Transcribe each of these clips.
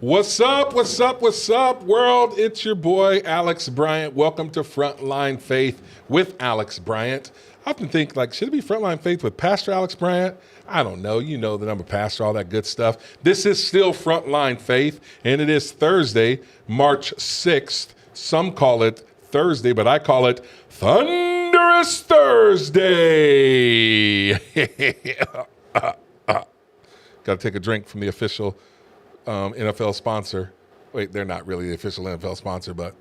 What's up, world? It's your boy, Alex Bryant. Welcome to Frontline Faith with Alex Bryant. I often think, should it be Frontline Faith with Pastor Alex Bryant? I don't know. You know that I'm a pastor, all that good stuff. This is still Frontline Faith, and it is Thursday, March 6th. Some call it Thursday, but I call it Thunderous Thursday. Got to take a drink from the official NFL sponsor. Wait, they're not really the official NFL sponsor, but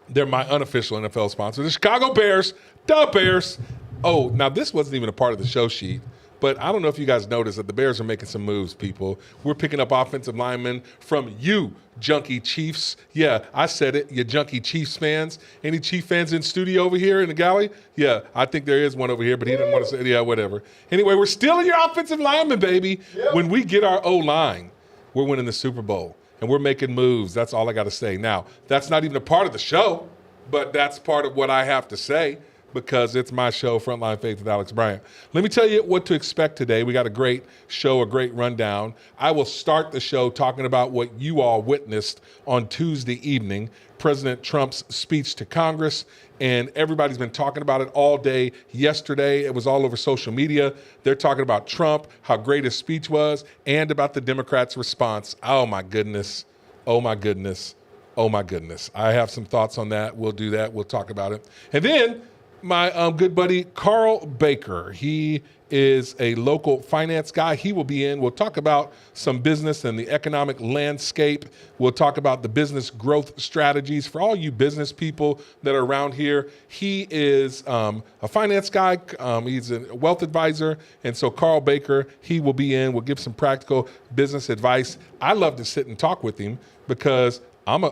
they're my unofficial NFL sponsor. The Chicago Bears, the Bears. Oh, now this wasn't even a part of the show sheet, but I don't know if you guys noticed that the Bears are making some moves, people. We're picking up offensive linemen from you, Junkie Chiefs. Yeah, I said it, you Junkie Chiefs fans. Any Chief fans in studio over here in the gallery? Yeah, I think there is one over here, but he didn't want to say, yeah, whatever. Anyway, we're stealing your offensive linemen, baby. Yep. When we get our O-line, we're winning the Super Bowl, and we're making moves. That's all I got to say. Now, that's not even a part of the show, but that's part of what I have to say because it's my show, Frontline Faith with Alex Bryant. Let me tell you what to expect today. We got a great show, a great rundown. I will start the show talking about what you all witnessed on Tuesday evening, President Trump's speech to Congress, and everybody's been talking about it all day yesterday. It was all over social media. They're talking about Trump, how great his speech was, and about the Democrats' response. Oh, my goodness. Oh, my goodness. Oh, my goodness. I have some thoughts on that. We'll do that. We'll talk about it. And then my good buddy, Carl Baker. He is a local finance guy. He will be in. We'll talk about some business and the economic landscape. We'll talk about the business growth strategies for all you business people that are around here. He is a finance guy. He's a wealth advisor. And so Carl Baker, he will be in. We'll give some practical business advice. I love to sit and talk with him because I'm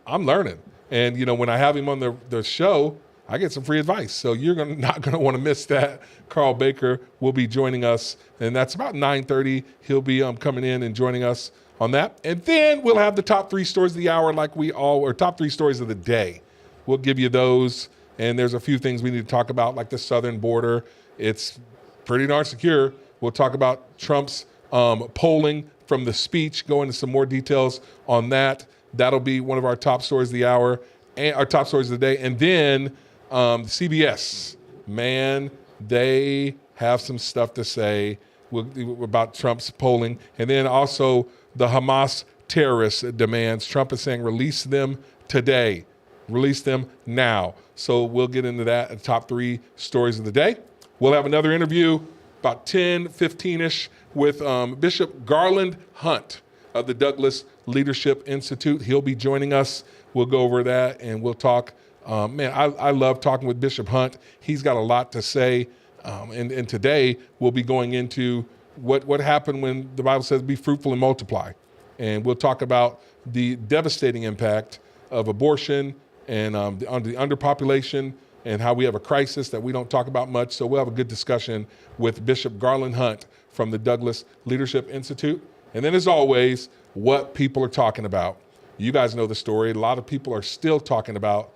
learning. And, you know, when I have him on the show, I get some free advice. So you're not going to want to miss that. Carl Baker will be joining us, and that's about 9:30. He'll be coming in and joining us on that. And then we'll have the top three stories of the hour or top three stories of the day. We'll give you those, and there's a few things we need to talk about, like the southern border. It's pretty darn secure. We'll talk about Trump's polling from the speech, go into some more details on that. That'll be one of our top stories of the hour, and our top stories of the day. And then CBS, man, they have some stuff to say about Trump's polling. And then also the Hamas terrorist demands. Trump is saying release them today. Release them now. So we'll get into that at top three stories of the day. We'll have another interview about 10, 15-ish with Bishop Garland Hunt of the Douglas Leadership Institute. He'll be joining us. We'll go over that and we'll talk. I love talking with Bishop Hunt. He's got a lot to say. And today we'll be going into what happened when the Bible says be fruitful and multiply. And we'll talk about the devastating impact of abortion and on the underpopulation and how we have a crisis that we don't talk about much. So we'll have a good discussion with Bishop Garland Hunt from the Douglas Leadership Institute. And then as always, what people are talking about. You guys know the story. A lot of people are still talking about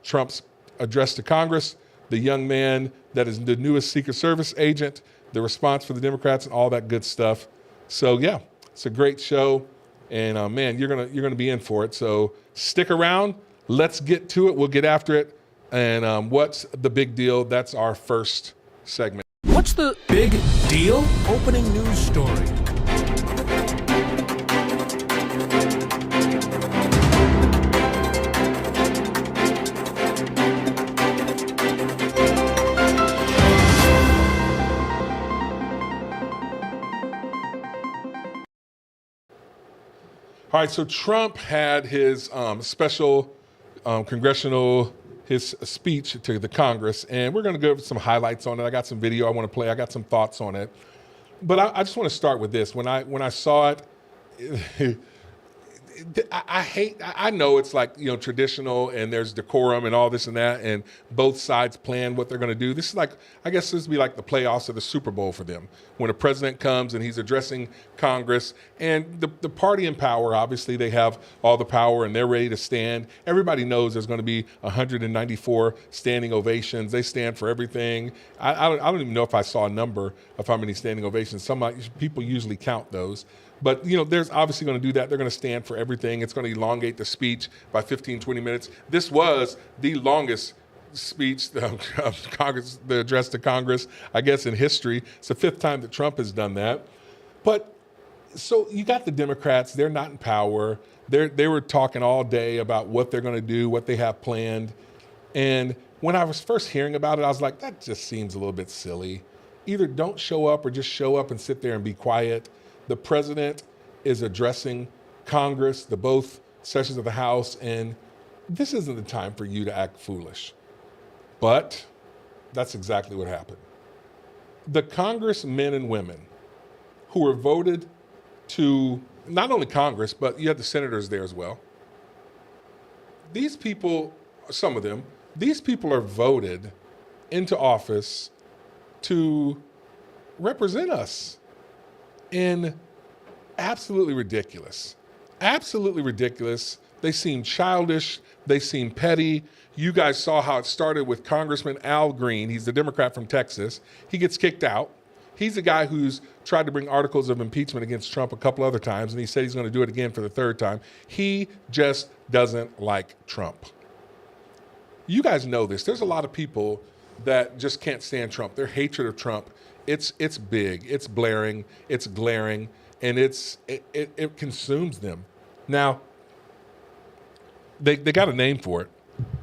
Trump's address to Congress, the young man that is the newest Secret Service agent, the response for the Democrats, and all that good stuff. So yeah, it's a great show, and man, you're gonna be in for it. So stick around. Let's get to it. We'll get after it. And what's the big deal? That's our first segment. What's the big deal? Opening news story. All right, so Trump had his special congressional, his speech to the Congress, and we're going to go over some highlights on it. I got some video I want to play. I got some thoughts on it. But I just want to start with this. When I saw it, I know it's like, you know, traditional and there's decorum and all this and that, and both sides plan what they're going to do. This is like, I guess this would be like the playoffs of the Super Bowl for them. When a president comes and he's addressing Congress and the party in power, obviously they have all the power and they're ready to stand. Everybody knows there's going to be 194 standing ovations. They stand for everything. I don't even know if I saw a number of how many standing ovations. Some people usually count those. But, there's obviously going to do that. They're going to stand for everything. It's going to elongate the speech by 15, 20 minutes. This was the longest speech of Congress, the address to Congress, I guess, in history. It's the 5th time that Trump has done that. But so you got the Democrats. They're not in power. They were talking all day about what they're going to do, what they have planned. And when I was first hearing about it, I was like, that just seems a little bit silly. Either don't show up or just show up and sit there and be quiet. The president is addressing Congress, the both sessions of the House, and this isn't the time for you to act foolish. But that's exactly what happened. The congressmen and women who were voted to, not only Congress, but you had the senators there as well. These people, some of them, these people are voted into office to represent us. And absolutely ridiculous. Absolutely ridiculous. They seem childish. They seem petty. You guys saw how it started with Congressman Al Green. He's the Democrat from Texas. He gets kicked out. He's the guy who's tried to bring articles of impeachment against Trump a couple other times, and he said he's going to do it again for the 3rd time. He just doesn't like Trump. You guys know this. There's a lot of people that just can't stand Trump. Their hatred of Trump, it's big, it's blaring, it's glaring, and it consumes them. Now, they got a name for it.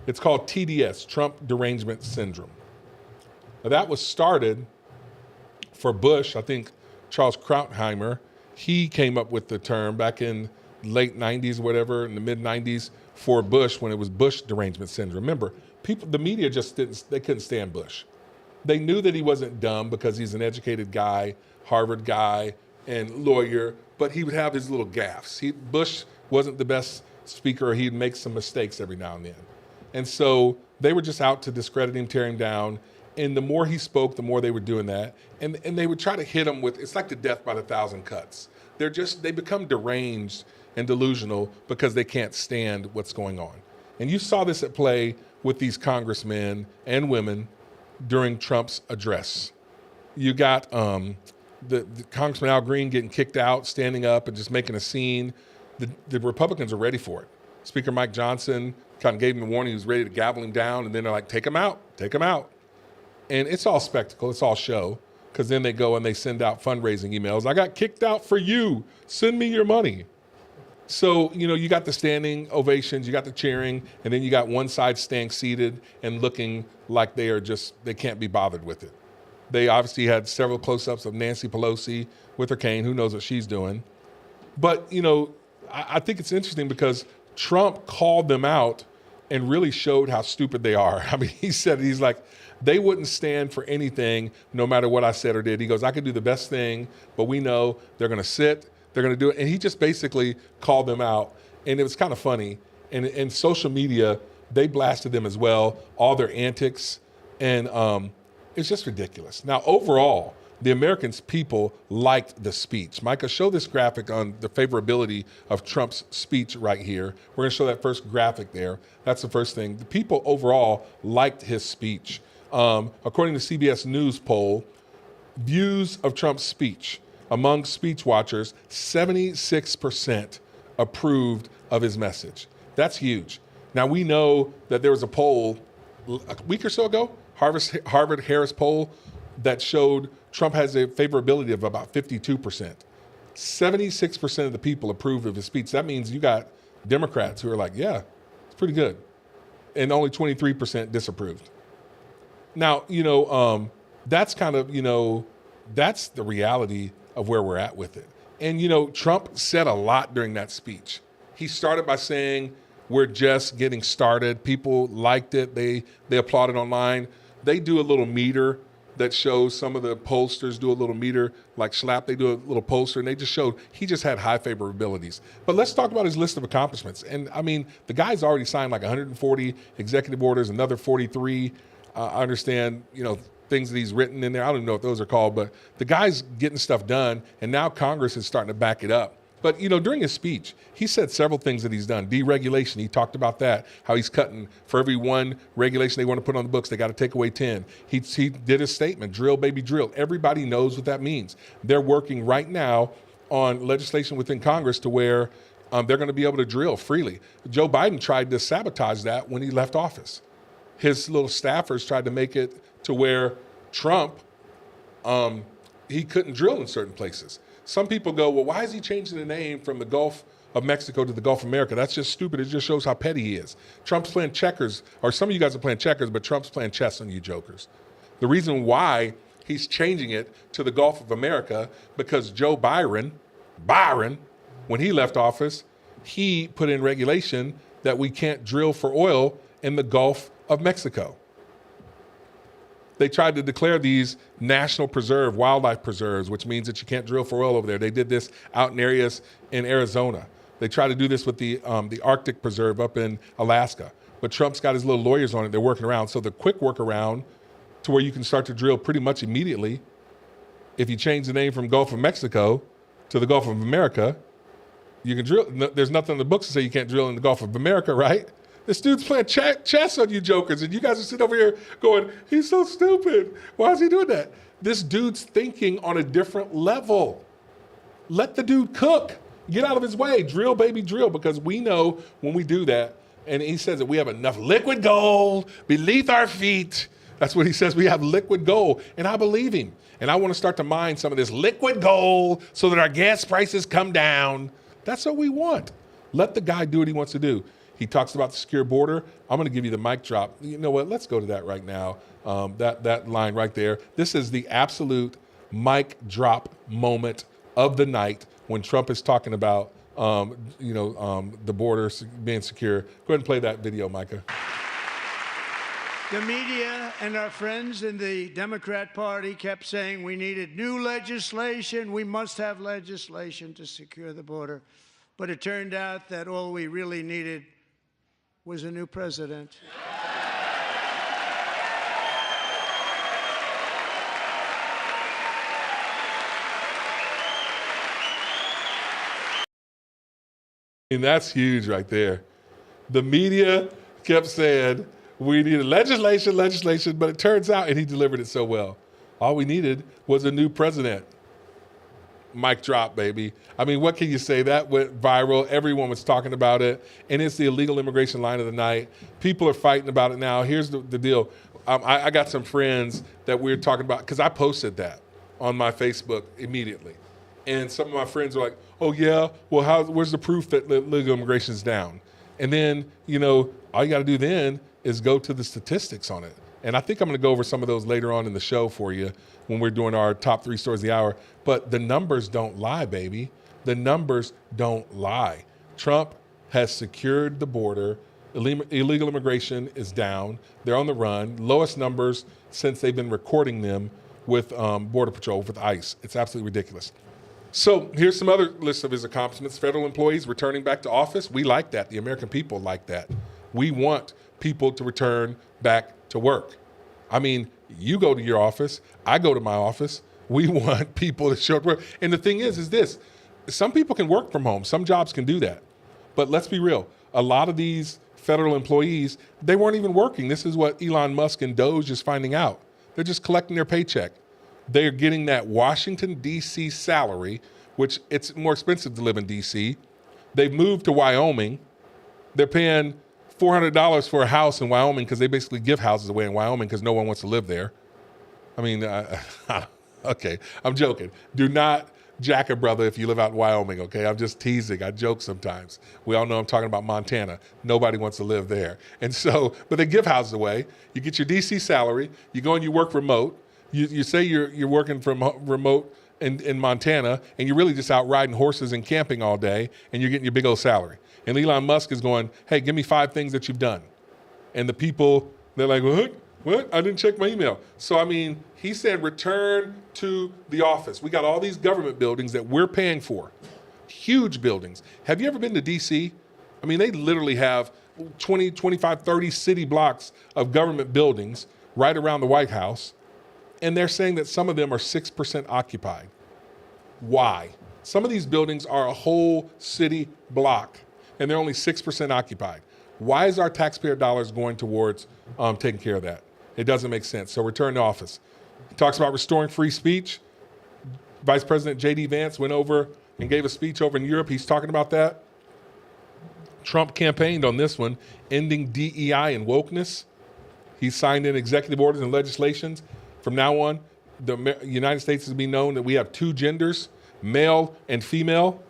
It's called TDS, Trump Derangement Syndrome. Now, that was started for Bush. I think Charles Krautheimer, he came up with the term back in late 90s, whatever, in the mid 90s for Bush when it was Bush derangement syndrome. Remember, the media just they couldn't stand Bush. They knew that he wasn't dumb because he's an educated guy, Harvard guy, and lawyer, but he would have his little gaffes. Bush wasn't the best speaker, or he'd make some mistakes every now and then. And so they were just out to discredit him, tear him down. And the more he spoke, the more they were doing that. And they would try to hit him with, it's like the death by 1,000 cuts. They become deranged and delusional because they can't stand what's going on. And you saw this at play with these congressmen and women during Trump's address. You got the Congressman Al Green getting kicked out, standing up and just making a scene. The Republicans are ready for it. Speaker Mike Johnson kind of gave him a warning. He was ready to gavel him down, and then they're like, take him out. And it's all spectacle. It's all show, because then they go and they send out fundraising emails. I got kicked out for you. Send me your money. So, you got the standing ovations, you got the cheering, and then you got one side staying seated and looking like they can't be bothered with it. They obviously had several close-ups of Nancy Pelosi with her cane. Who knows what she's doing? But, I think it's interesting because Trump called them out and really showed how stupid they are. I mean, he's like, they wouldn't stand for anything no matter what I said or did. He goes, I could do the best thing, but we know they're going to sit, they're going to do it. And he just basically called them out. And it was kind of funny. And social media, they blasted them as well, all their antics. And it's just ridiculous. Now, overall, the American people liked the speech. Micah, show this graphic on the favorability of Trump's speech right here. We're going to show that first graphic there. That's the first thing. The people overall liked his speech. According to CBS News poll, views of Trump's speech among speech watchers, 76% approved of his message. That's huge. Now, we know that there was a poll a week or so ago, Harvard-Harris poll, that showed Trump has a favorability of about 52%. 76% of the people approved of his speech. That means you got Democrats who are like, yeah, it's pretty good. And only 23% disapproved. Now, that's kind of, that's the reality of where we're at with it. And, Trump said a lot during that speech. He started by saying, we're just getting started. People liked it. They applauded online. They do a little meter that shows, some of the pollsters do a little meter, like Schlapp, they do a little pollster, and they just showed he just had high favorabilities. But let's talk about his list of accomplishments. And I mean, the guy's already signed like 140 executive orders, another 43. I understand, things that he's written in there. I don't even know what those are called, but the guy's getting stuff done, and now Congress is starting to back it up. But, during his speech, he said several things that he's done. Deregulation, he talked about that, how he's cutting for every one regulation they want to put on the books, they got to take away 10. He did his statement, drill, baby, drill. Everybody knows what that means. They're working right now on legislation within Congress to where they're going to be able to drill freely. Joe Biden tried to sabotage that when he left office. His little staffers tried to make it to where Trump, he couldn't drill in certain places. Some people go, well, why is he changing the name from the Gulf of Mexico to the Gulf of America? That's just stupid. It just shows how petty he is. Trump's playing checkers, or some of you guys are playing checkers, but Trump's playing chess on you jokers. The reason why he's changing it to the Gulf of America, because Joe Byron, when he left office, he put in regulation that we can't drill for oil in the Gulf of Mexico. They tried to declare these national preserve, wildlife preserves, which means that you can't drill for oil over there. They did this out in areas in Arizona. They tried to do this with the Arctic Preserve up in Alaska. But Trump's got his little lawyers on it. They're working around. So the quick workaround to where you can start to drill pretty much immediately, if you change the name from Gulf of Mexico to the Gulf of America, you can drill. There's nothing in the books to say you can't drill in the Gulf of America, right? This dude's playing chess on you jokers, and you guys are sitting over here going, he's so stupid. Why is he doing that? This dude's thinking on a different level. Let the dude cook. Get out of his way. Drill, baby, drill, because we know when we do that, and he says that we have enough liquid gold beneath our feet. That's what he says. We have liquid gold, and I believe him. And I want to start to mine some of this liquid gold so that our gas prices come down. That's what we want. Let the guy do what he wants to do. He talks about the secure border. I'm going to give you the mic drop. You know what? Let's go to that right now. That line right there. This is the absolute mic drop moment of the night when Trump is talking about, the border being secure. Go ahead and play that video, Micah. The media and our friends in the Democrat Party kept saying we needed new legislation. We must have legislation to secure the border. But it turned out that all we really needed was a new president. And that's huge right there. The media kept saying, we needed legislation, but it turns out, and he delivered it so well, all we needed was a new president. Mic drop, baby. I mean, what can you say? That went viral. Everyone was talking about it, and it's the illegal immigration line of the night. People are fighting about it now. Here's the deal. I got some friends that we're talking about, because I posted that on my Facebook immediately. And some of my friends are like, oh, yeah, well, where's the proof that illegal immigration is down? And then, all you got to do then is go to the statistics on it. And I think I'm going to go over some of those later on in the show for you when we're doing our top 3 stories of the hour. But the numbers don't lie, baby. The numbers don't lie. Trump has secured the border. Illegal immigration is down. They're on the run. Lowest numbers since they've been recording them with Border Patrol, with ICE. It's absolutely ridiculous. So here's some other lists of his accomplishments. Federal employees returning back to office. We like that. The American people like that. We want people to return back to work. I mean, you go to your office. I go to my office. We want people to show up to work. And the thing is this. Some people can work from home. Some jobs can do that. But let's be real. A lot of these federal employees, they weren't even working. This is what Elon Musk and Doge is finding out. They're just collecting their paycheck. They're getting that Washington, D.C. salary, which it's more expensive to live in D.C. They've moved to Wyoming. They're paying $400 for a house in Wyoming because they basically give houses away in Wyoming because no one wants to live there. I mean, okay, I'm joking. Do not jack a brother if you live out in Wyoming, okay? I'm just teasing. I joke sometimes. We all know I'm talking about Montana. Nobody wants to live there. And so, but they give houses away. You get your D.C. salary. You go and you work remote. You say you're working from remote in Montana, and you're really just out riding horses and camping all day, and you're getting your big old salary. And Elon Musk is going, hey, give me 5 things that you've done. And the people, they're like, what? I didn't check my email. So, I mean, he said return to the office. We got all these government buildings that we're paying for, huge buildings. Have you ever been to D.C.? I mean, they literally have 20, 25, 30 city blocks of government buildings right around the White House. And they're saying that some of them are 6% occupied. Why? Some of these buildings are a whole city block, and they're only 6% occupied. Why is our taxpayer dollars going towards taking care of that? It doesn't make sense. So return to office. He talks about restoring free speech. Vice President J.D. Vance went over and gave a speech over in Europe. He's talking about that. Trump campaigned on this one, ending DEI and wokeness. He signed in executive orders and legislations. From now on, the United States is to be known that we have two genders, male and female.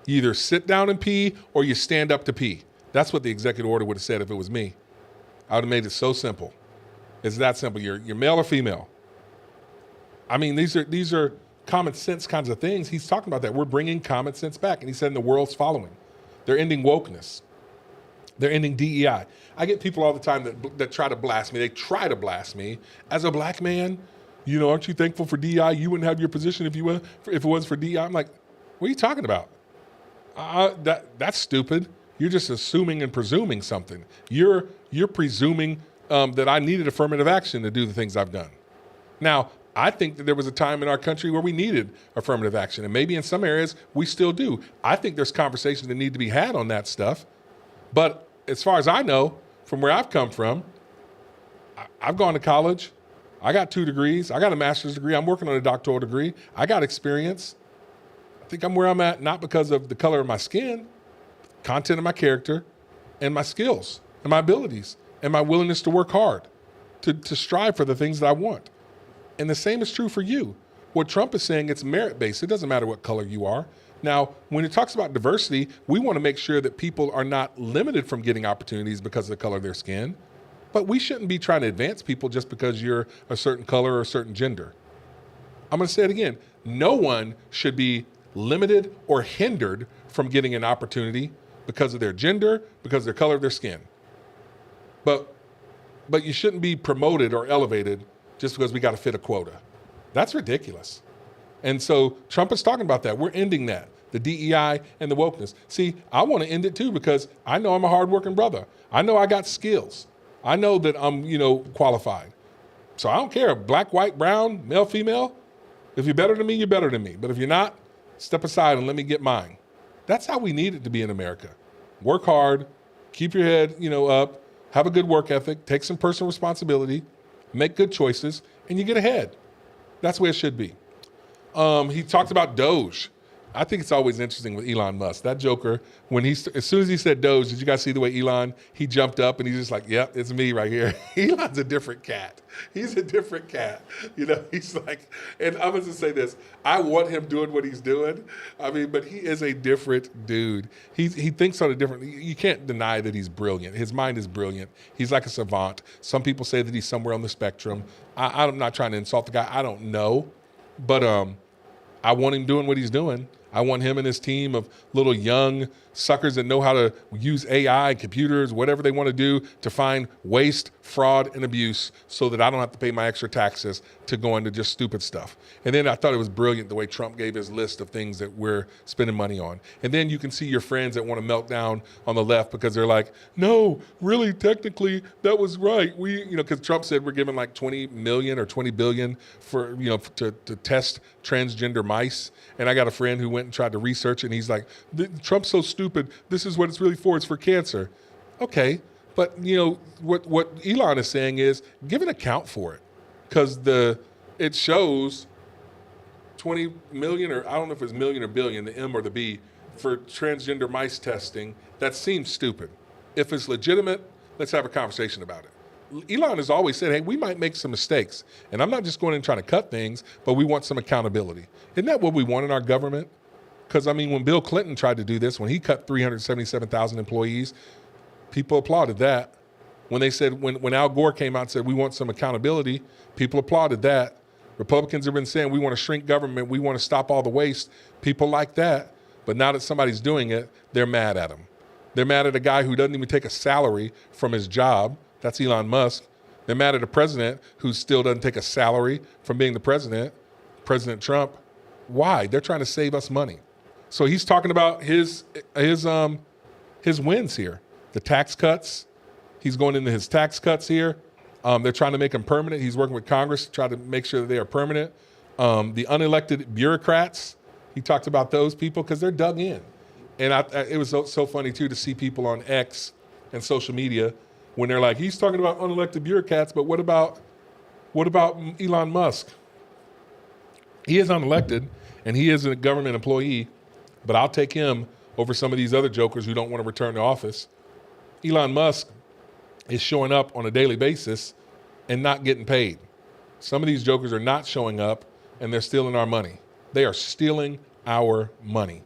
You either sit down and pee or you stand up to pee. That's what the executive order would have said if it was me. I would have made it so simple. It's that simple. You're male or female. I mean, these are common sense kinds of things. He's talking about that. We're bringing common sense back. And he said, and the world's following. They're ending wokeness. They're ending DEI. I get people all the time that try to blast me. They try to blast me. As a black man, you know, aren't you thankful for DEI? You wouldn't have your position if it was for DEI. I'm like, what are you talking about? That's stupid. You're just assuming and presuming something. You're presuming that I needed affirmative action to do the things I've done. Now, I think that there was a time in our country where we needed affirmative action, and maybe in some areas we still do. I think there's conversations that need to be had on that stuff. But as far as I know, from where I've come from, I've gone to college. I got 2 degrees. I got a master's degree. I'm working on a doctoral degree. I got experience. I think I'm where I'm at, not because of the color of my skin, content of my character, and my skills, and my abilities, and my willingness to work hard, to strive for the things that I want. And the same is true for you. What Trump is saying, it's merit-based. It doesn't matter what color you are. Now, when it talks about diversity, we want to make sure that people are not limited from getting opportunities because of the color of their skin. But we shouldn't be trying to advance people just because you're a certain color or a certain gender. I'm going to say it again. No one should be limited or hindered from getting an opportunity because of their gender, because of their color of their skin. But you shouldn't be promoted or elevated just because we got to fit a quota. That's ridiculous. And so Trump is talking about that. We're ending that, the DEI and the wokeness. See, I want to end it too because I know I'm a hardworking brother. I know I got skills. I know that I'm, qualified. So I don't care, black, white, brown, male, female. If you're better than me, you're better than me. But if you're not, step aside and let me get mine. That's how we need it to be in America. Work hard, keep your head, up, have a good work ethic, take some personal responsibility, make good choices, and you get ahead. That's the way it should be. He talked about Doge. I think it's always interesting with Elon Musk. That joker, as soon as he said Doge, did you guys see the way he jumped up and he's just like, yep, it's me right here. Elon's a different cat. He's a different cat. He's like, and I'm going to say this, I want him doing what he's doing. But he is a different dude. He thinks on a different, you can't deny that he's brilliant. His mind is brilliant. He's like a savant. Some people say that he's somewhere on the spectrum. I'm not trying to insult the guy. I don't know. But I want him doing what he's doing. I want him and his team of little young suckers that know how to use AI, computers, whatever they want to do to find waste, fraud, and abuse so that I don't have to pay my extra taxes to go into just stupid stuff. And then I thought it was brilliant the way Trump gave his list of things that we're spending money on. And then you can see your friends that want to melt down on the left because they're like, no, really, technically, that was right. Because Trump said we're giving like 20 million or 20 billion for, to test transgender mice. And I got a friend who went and tried to research it, and he's like, Trump's so stupid. This is what it's really for. It's for cancer. Okay, but what Elon is saying is give an account for it, because it shows 20 million, or I don't know if it's million or billion, the M or the B, for transgender mice testing. That seems stupid. If it's legitimate, let's have a conversation about it. Elon has always said, hey, we might make some mistakes. And I'm not just going in and trying to cut things, but we want some accountability. Isn't that what we want in our government? Because, when Bill Clinton tried to do this, when he cut 377,000 employees, people applauded that. When they said, when Al Gore came out and said, we want some accountability, people applauded that. Republicans have been saying, we want to shrink government, we want to stop all the waste. People like that. But now that somebody's doing it, they're mad at him. They're mad at a guy who doesn't even take a salary from his job. That's Elon Musk. They're mad at a president who still doesn't take a salary from being the president, President Trump. Why? They're trying to save us money. So he's talking about his wins here. The tax cuts. He's going into his tax cuts here. They're trying to make them permanent. He's working with Congress to try to make sure that they are permanent. The unelected bureaucrats, he talked about those people because they're dug in. And it was so funny, too, to see people on X and social media when they're like, he's talking about unelected bureaucrats, but what about Elon Musk? He is unelected, and he is a government employee, But I'll take him over some of these other jokers who don't want to return to office. Elon Musk is showing up on a daily basis and not getting paid. Some of these jokers are not showing up and they're stealing our money. They are stealing our money.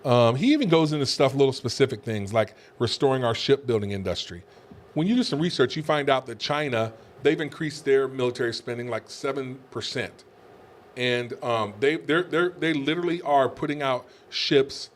He even goes into stuff, little specific things like restoring our shipbuilding industry. When you do some research, you find out that China, they've increased their military spending like 7%. And they literally are putting out ships.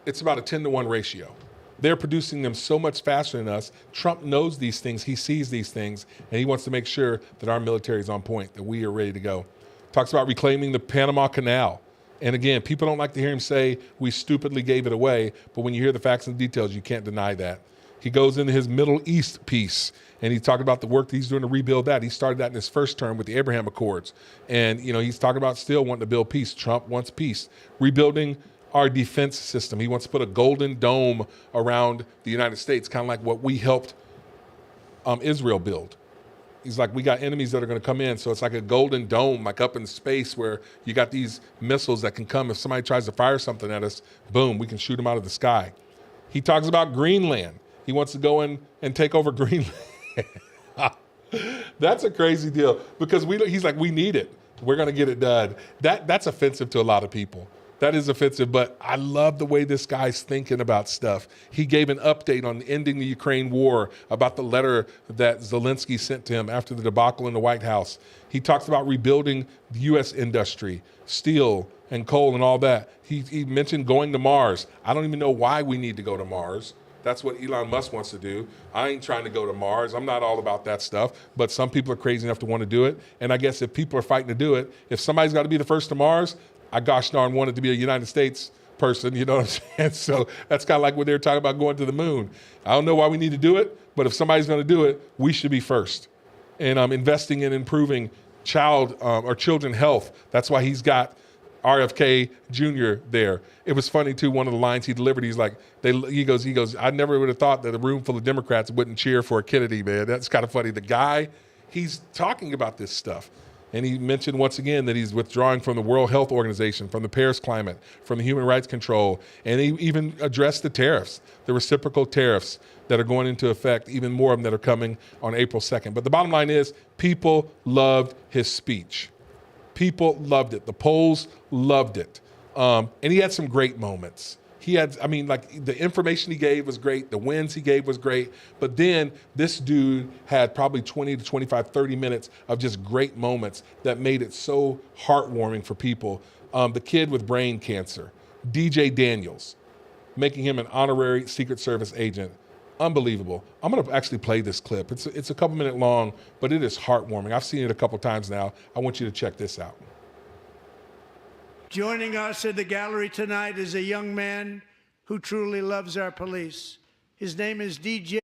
It's about a 10-to-1 ratio. They're producing them so much faster than us. Trump knows these things. He sees these things, and he wants to make sure that our military is on point, that we are ready to go. Talks about reclaiming the Panama Canal. And again, people don't like to hear him say we stupidly gave it away, but when you hear the facts and details, you can't deny that. He goes into his Middle East piece, and he talked about the work that he's doing to rebuild that. He started that in his first term with the Abraham Accords. And, he's talking about still wanting to build peace. Trump wants peace. Rebuilding our defense system. He wants to put a golden dome around the United States, kind of like what we helped Israel build. He's like, we got enemies that are going to come in. So it's like a golden dome, like up in space where you got these missiles that can come. If somebody tries to fire something at us, boom, we can shoot them out of the sky. He talks about Greenland. He wants to go in and take over Greenland. That's a crazy deal because he's like, we need it. We're going to get it done. That's offensive to a lot of people. That is offensive, but I love the way this guy's thinking about stuff. He gave an update on ending the Ukraine war, about the letter that Zelensky sent to him after the debacle in the White House. He talks about rebuilding the U.S. industry, steel and coal and all that. He mentioned going to Mars. I don't even know why we need to go to Mars. That's what Elon Musk wants to do. I ain't trying to go to Mars. I'm not all about that stuff, but some people are crazy enough to want to do it. And I guess if people are fighting to do it, if somebody's got to be the first to Mars, I gosh darn wanted to be a United States person, you know what I'm saying? So that's kind of like when they're talking about going to the moon. I don't know why we need to do it, but if somebody's going to do it, we should be first. And investing in improving children health. That's why he's got RFK Jr. there. It was funny too. One of the lines he delivered, he's like, he goes, I never would have thought that a room full of Democrats wouldn't cheer for a Kennedy, man. That's kind of funny. The guy, he's talking about this stuff. And he mentioned once again that he's withdrawing from the World Health Organization, from the Paris Climate, from the Human Rights Control, and he even addressed the tariffs, the reciprocal tariffs that are going into effect, even more of them that are coming on April 2nd. But the bottom line is people loved his speech. People loved it. The polls loved it. And he had some great moments. The information he gave was great. The wins he gave was great. But then this dude had probably 20 to 25, 30 minutes of just great moments that made it so heartwarming for people. The kid with brain cancer, DJ Daniels, making him an honorary Secret Service agent. Unbelievable. I'm going to actually play this clip. It's a couple minute long, but it is heartwarming. I've seen it a couple times now. I want you to check this out. Joining us in the gallery tonight is a young man who truly loves our police. His name is DJ.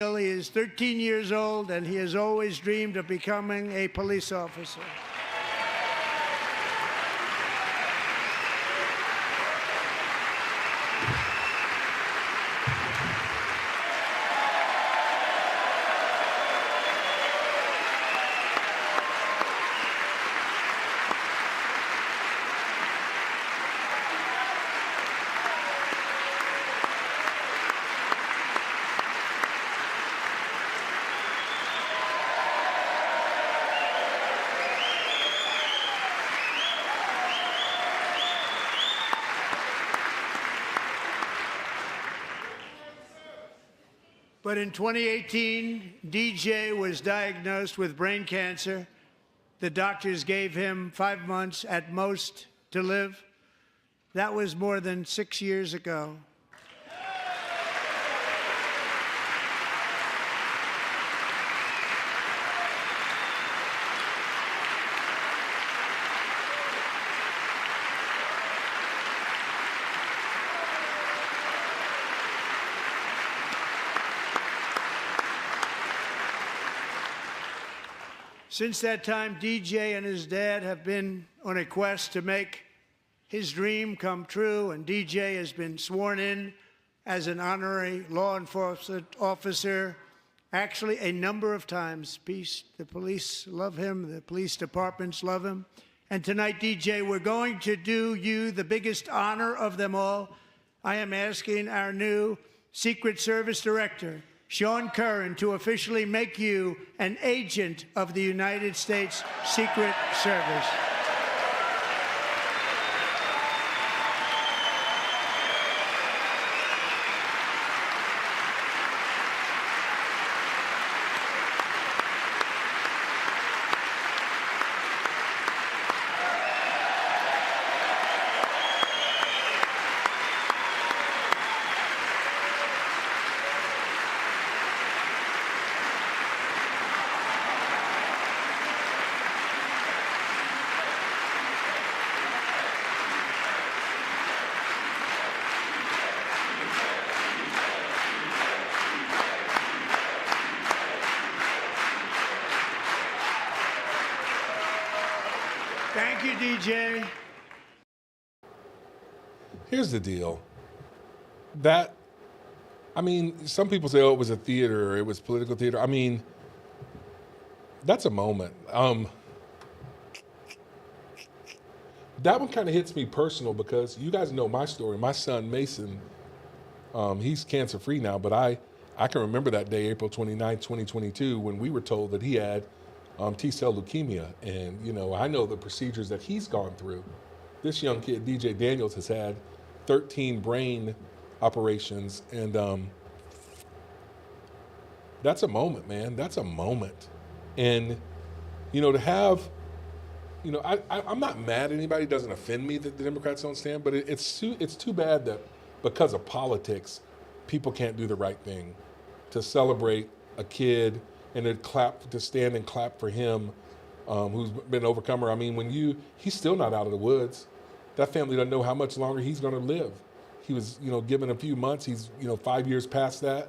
He is 13 years old, and he has always dreamed of becoming a police officer. But in 2018, DJ was diagnosed with brain cancer. The doctors gave him 5 months at most to live. That was more than 6 years ago. Since that time, DJ and his dad have been on a quest to make his dream come true, and DJ has been sworn in as an honorary law enforcement officer, actually a number of times. The police love him, the police departments love him, And tonight, DJ, we're going to do you the biggest honor of them all. I am asking our new Secret Service Director, Sean Curran, to officially make you an agent of the United States Secret Service. Thank you, DJ. Here's the deal. Some people say, oh, it was a theater, or it was political theater. I mean, that's a moment. That one kind of hits me personal because you guys know my story. My son, Mason, he's cancer-free now, but I can remember that day, April 29, 2022, when we were told that he had T-cell leukemia. And, I know the procedures that he's gone through. This young kid, DJ Daniels, has had 13 brain operations. And that's a moment, man. That's a moment. And, to have, I'm not mad at anybody. It doesn't offend me that the Democrats don't stand, but it's too bad that because of politics, people can't do the right thing to celebrate a kid and to stand and clap for him, who's been an overcomer. I mean, he's still not out of the woods. That family doesn't know how much longer he's going to live. He was, given a few months. He's, 5 years past that.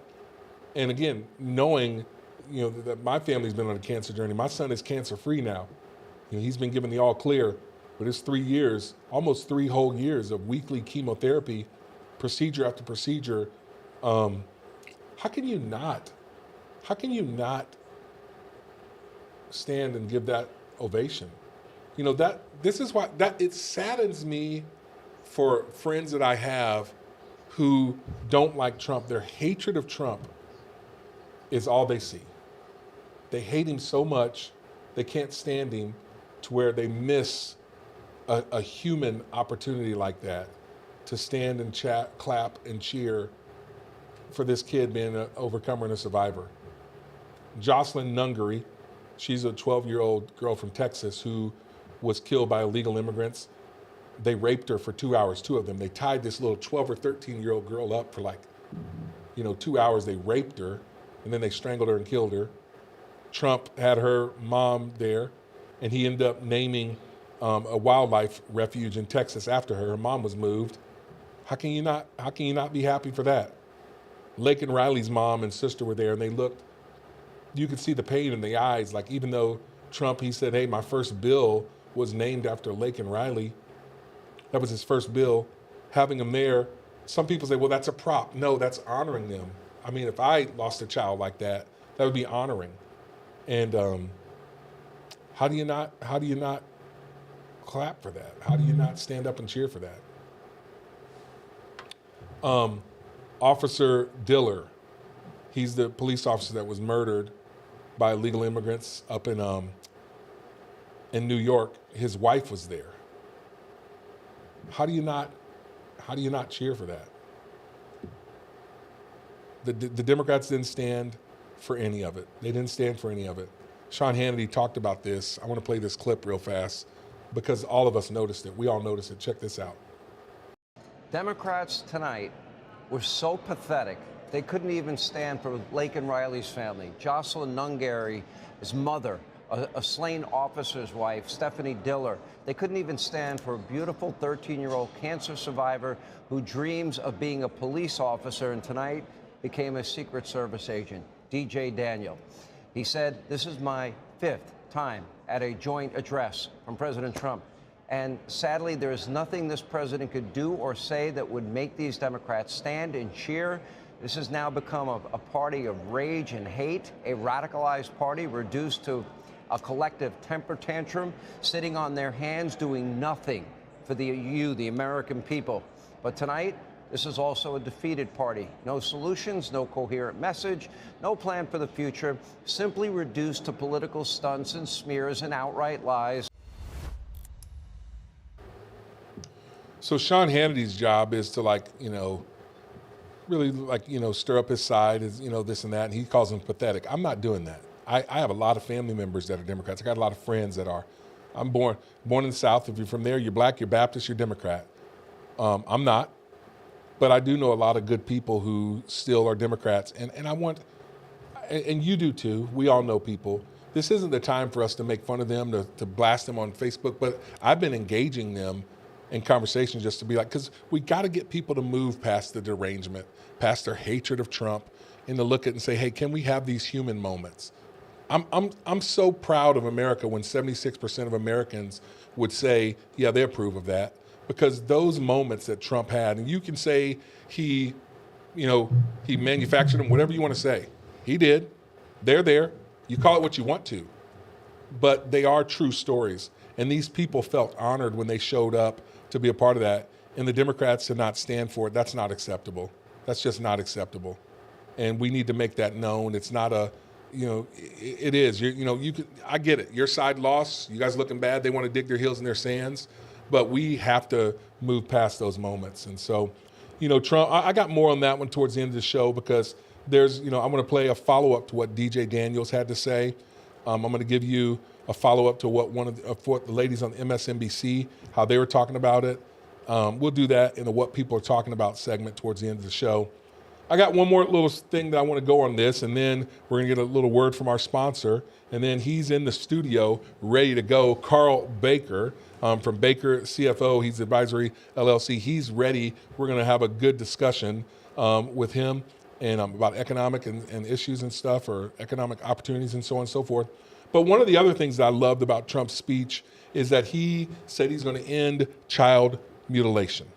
And again, knowing, that my family's been on a cancer journey. My son is cancer-free now. He's been given the all clear, but it's 3 years, almost 3 whole years of weekly chemotherapy, procedure after procedure. How can you not stand and give that ovation? This is why it saddens me for friends that I have who don't like Trump. Their hatred of Trump is all they see. They hate him so much, they can't stand him, to where they miss a human opportunity like that to stand and clap and cheer for this kid being an overcomer and a survivor. Jocelyn Nungary, she's a 12-year-old girl from Texas who was killed by illegal immigrants. They raped her for 2 hours, 2 of them. They tied this little 12 or 13-year-old girl up for 2 hours. They raped her, and then they strangled her and killed her. Trump had her mom there, and he ended up naming a wildlife refuge in Texas after her. Her mom was moved. How can you not be happy for that? Laken Riley's mom and sister were there, and they looked. You could see the pain in the eyes. Even though Trump, he said, hey, my first bill was named after Laken Riley. That was his first bill. Having him there, some people say, well, that's a prop. No, that's honoring them. I mean, if I lost a child like that, that would be honoring. And how do you not clap for that? How do you not stand up and cheer for that? Officer Diller, he's the police officer that was murdered by illegal immigrants up in New York. His wife was there. How do you not cheer for that? The Democrats didn't stand for any of it. They didn't stand for any of it. Sean Hannity talked about this. I want to play this clip real fast because all of us noticed it. We all noticed it. Check this out. Democrats tonight were so pathetic, they couldn't even stand for Laken Riley's family. Jocelyn Nungary, his mother, a slain officer's wife, Stephanie Diller. They couldn't even stand for a beautiful 13-year-old cancer survivor who dreams of being a police officer and tonight became a Secret Service agent, DJ Daniel. He said, this is my 5th time at a joint address from President Trump. And sadly, there is nothing this president could do or say that would make these Democrats stand and cheer. This has now become a party of rage and hate, a radicalized party reduced to a collective temper tantrum, sitting on their hands, doing nothing for the American people. But tonight, this is also a defeated party. No solutions, no coherent message, no plan for the future, simply reduced to political stunts and smears and outright lies. So Sean Hannity's job is to really stir up his side, this and that, and he calls them pathetic. I'm not doing that. I have a lot of family members that are Democrats. I got a lot of friends that are. I'm born in the South. If you're from there, you're black, you're Baptist, you're Democrat. I'm not. But I do know a lot of good people who still are Democrats, and you do too. We all know people. This isn't the time for us to make fun of them, to blast them on Facebook, but I've been engaging them in conversations just to be like, because we got to get people to move past the derangement, past their hatred of Trump, and to look at it and say, hey, can we have these human moments? I'm so proud of America when 76% of Americans would say, yeah, they approve of that. Because those moments that Trump had, and you can say he manufactured them, whatever you want to say. He did. They're there. You call it what you want to. But they are true stories. And these people felt honored when they showed up to be a part of that. And the Democrats to not stand for it, that's not acceptable. That's just not acceptable. And we need to make that known. It's not it is. I get it. Your side lost. You guys looking bad. They want to dig their heels in their sands. But we have to move past those moments. And so, Trump, I got more on that one towards the end of the show because there's, I'm going to play a follow-up to what DJ Daniels had to say. I'm going to give you a follow-up to what what the ladies on MSNBC, how they were talking about it. We'll do that in the What People Are Talking About segment towards the end of the show. I got one more little thing that I want to go on this, and then we're going to get a little word from our sponsor. And then he's in the studio ready to go. Carl Baker from Baker CFO, he's Advisory LLC. He's ready. We're going to have a good discussion with him and about economic and issues and stuff, or economic opportunities and so on and so forth. But one of the other things that I loved about Trump's speech is that he said he's going to end child mutilation.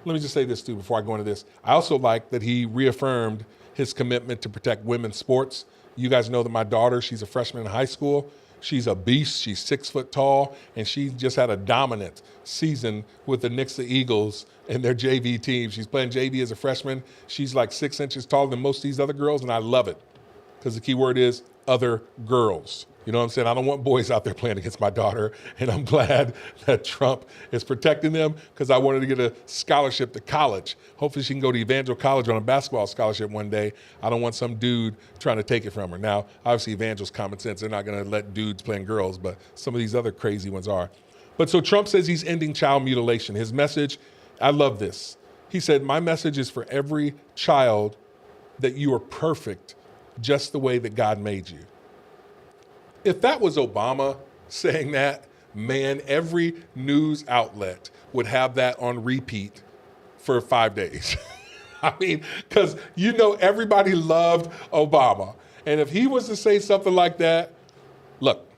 Let me just say this too before I go into this. I also like that he reaffirmed his commitment to protect women's sports. You guys know that my daughter, she's a freshman in high school. She's a beast. She's 6 foot tall, and she just had a dominant season with the Knicks, the Eagles, and their JV team. She's playing JV as a freshman. She's like 6 inches taller than most of these other girls, and I love it because the key word is other girls. You know what I'm saying? I don't want boys out there playing against my daughter, and I'm glad that Trump is protecting them because I wanted to get a scholarship to college. Hopefully she can go to Evangel College on a basketball scholarship one day. I don't want some dude trying to take it from her. Now, obviously Evangel's common sense. They're not going to let dudes playing girls, but some of these other crazy ones are. But so Trump says he's ending child mutilation. His message, I love this. He said, my message is for every child that you are perfect just the way that God made you. If that was Obama saying that, man, every news outlet would have that on repeat for 5 days. I mean, because everybody loved Obama. And if he was to say something like that, look,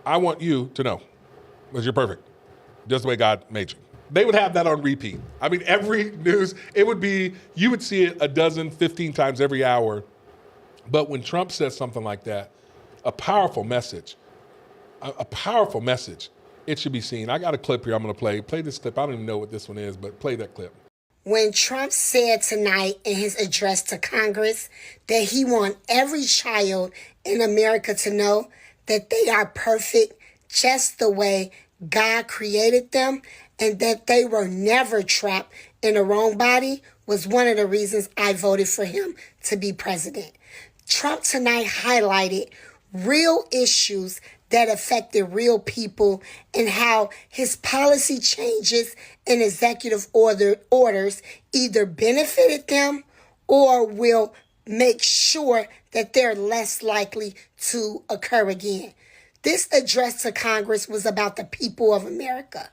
I want you to know that you're perfect, just the way God made you. They would have that on repeat. I mean, every news, you would see it 12, 15 times every hour. But when Trump says something like that, a powerful message, it should be seen. I got a clip here I'm going to play. Play this clip. I don't even know what this one is, but play that clip. When Trump said tonight in his address to Congress that he wants every child in America to know that they are perfect just the way God created them and that they were never trapped in the wrong body was one of the reasons I voted for him to be president. Trump tonight highlighted real issues that affected real people and how his policy changes and executive orders either benefited them or will make sure that they're less likely to occur again. This address to Congress was about the people of America,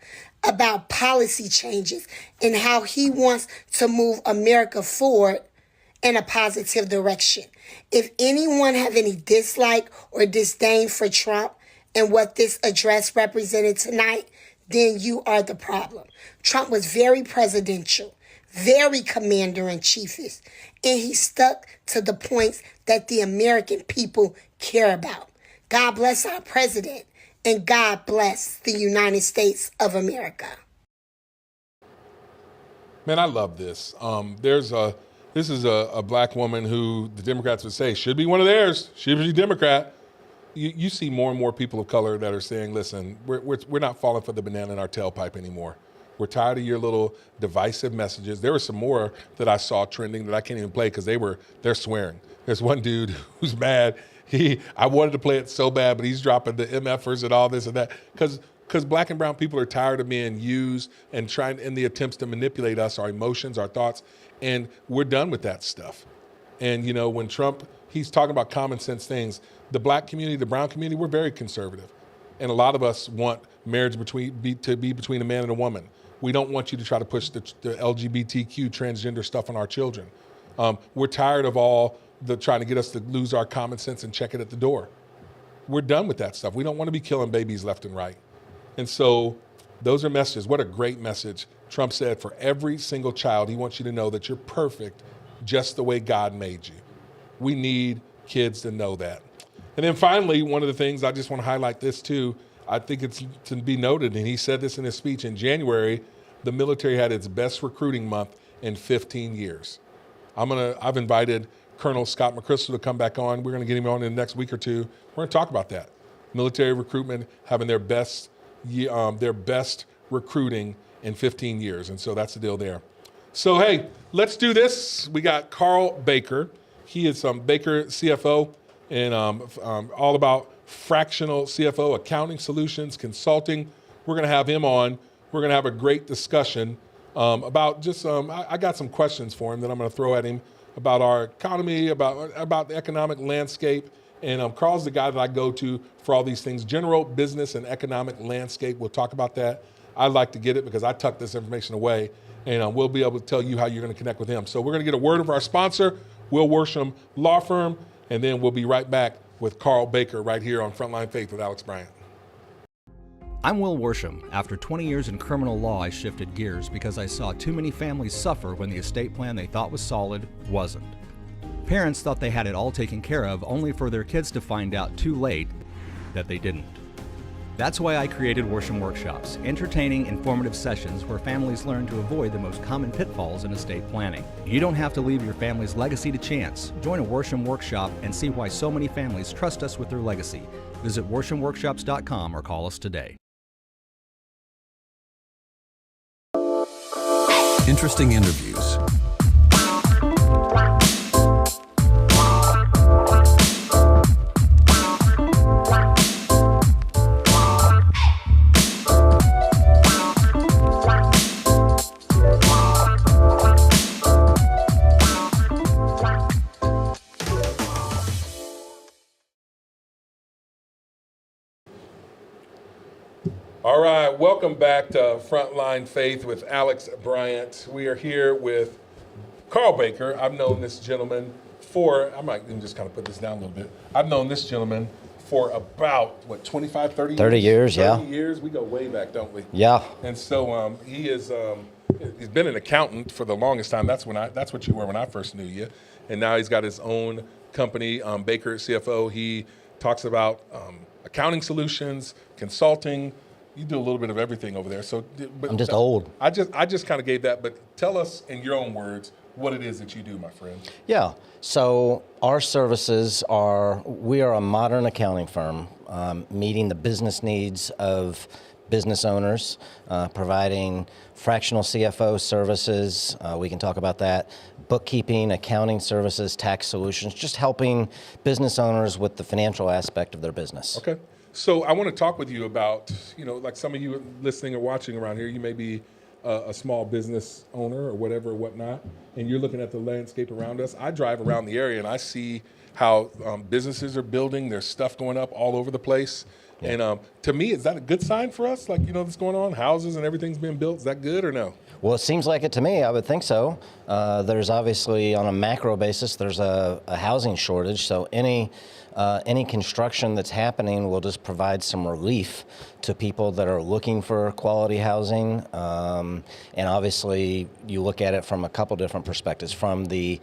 about policy changes and how he wants to move America forward in a positive direction. If anyone have any dislike or disdain for Trump and what this address represented tonight, then you are the problem. Trump was very presidential, very commander-in-chiefist, and he stuck to the points that the American people care about. God bless our president, and God bless the United States of America. Man, I love this. This is a black woman who the Democrats would say should be one of theirs. She should be Democrat. You see more and more people of color that are saying, listen, we're not falling for the banana in our tailpipe anymore. We're tired of your little divisive messages. There were some more that I saw trending that I can't even play because they're swearing. There's one dude who's mad. I wanted to play it so bad, but he's dropping the MFers and all this and that because black and brown people are tired of being used and trying in the attempts to manipulate us, our emotions, our thoughts, and we're done with that stuff. And you know, when Trump, he's talking about common sense things. The black community, the brown community, we're very conservative, and a lot of us want marriage to be between a man and a woman. We don't want you to try to push the LGBTQ transgender stuff on our children. We're tired of all the trying to get us to lose our common sense and check it at the door. We're done with that stuff. We don't want to be killing babies left and right. And so those are messages. What a great message. Trump said for every single child, he wants you to know that you're perfect just the way God made you. We need kids to know that. And then finally, one of the things I just want to highlight this too, I think it's to be noted, and he said this in his speech in January, the military had its best recruiting month in 15 years. I've invited Colonel Scott McChrystal to come back on. We're going to get him on in the next week or two. We're going to talk about that. Military recruitment having their best recruiting in 15 years. And so that's the deal there. So, hey, let's do this. We got Carl Baker. He is Baker CFO and all about fractional CFO, accounting solutions, consulting. We're going to have him on. We're going to have a great discussion about just, I got some questions for him that I'm going to throw at him about our economy, about the economic landscape. And Carl's the guy that I go to for all these things, general business and economic landscape. We'll talk about that. I like to get it because I tuck this information away, and we'll be able to tell you how you're going to connect with him. So we're going to get a word of our sponsor, Will Worsham Law Firm, and then we'll be right back with Carl Baker right here on Frontline Faith with Alex Bryant. I'm Will Worsham. After 20 years in criminal law, I shifted gears because I saw too many families suffer when the estate plan they thought was solid wasn't. Parents thought they had it all taken care of, only for their kids to find out too late that they didn't. That's why I created Worsham Workshops, entertaining, informative sessions where families learn to avoid the most common pitfalls in estate planning. You don't have to leave your family's legacy to chance. Join a Worsham Workshop and see why so many families trust us with their legacy. Visit worshamworkshops.com or call us today. Interesting interviews. All right, welcome back to Frontline Faith with Alex Bryant. We are here with Carl Baker. I've known this gentleman I might even just kind of put this down a little bit. I've known this gentleman for about, 25, 30 years? 30 years, 30 years. We go way back, don't we? Yeah. And so he's been an accountant for the longest time. That's what you were when I first knew you. And now he's got his own company, Baker CFO. He talks about accounting solutions, consulting. You do a little bit of everything over there. So, I'm just old. I just kind of gave that, but tell us in your own words what it is that you do, my friend. Yeah. So our services we are a modern accounting firm, meeting the business needs of business owners, providing fractional CFO services. We can talk about that. Bookkeeping, accounting services, tax solutions, just helping business owners with the financial aspect of their business. Okay. So I want to talk with you about, like some of you listening or watching around here, you may be a small business owner or whatever or whatnot, and you're looking at the landscape around us. I drive around the area and I see how businesses are building. There's stuff going up all over the place. Yeah. And to me, is that a good sign for us? Like, that's going on, houses and everything's being built. Is that good or no? Well, it seems like it to me. I would think so. There's obviously, on a macro basis, there's a housing shortage. So any construction that's happening will just provide some relief to people that are looking for quality housing. And obviously, you look at it from a couple different perspectives. From the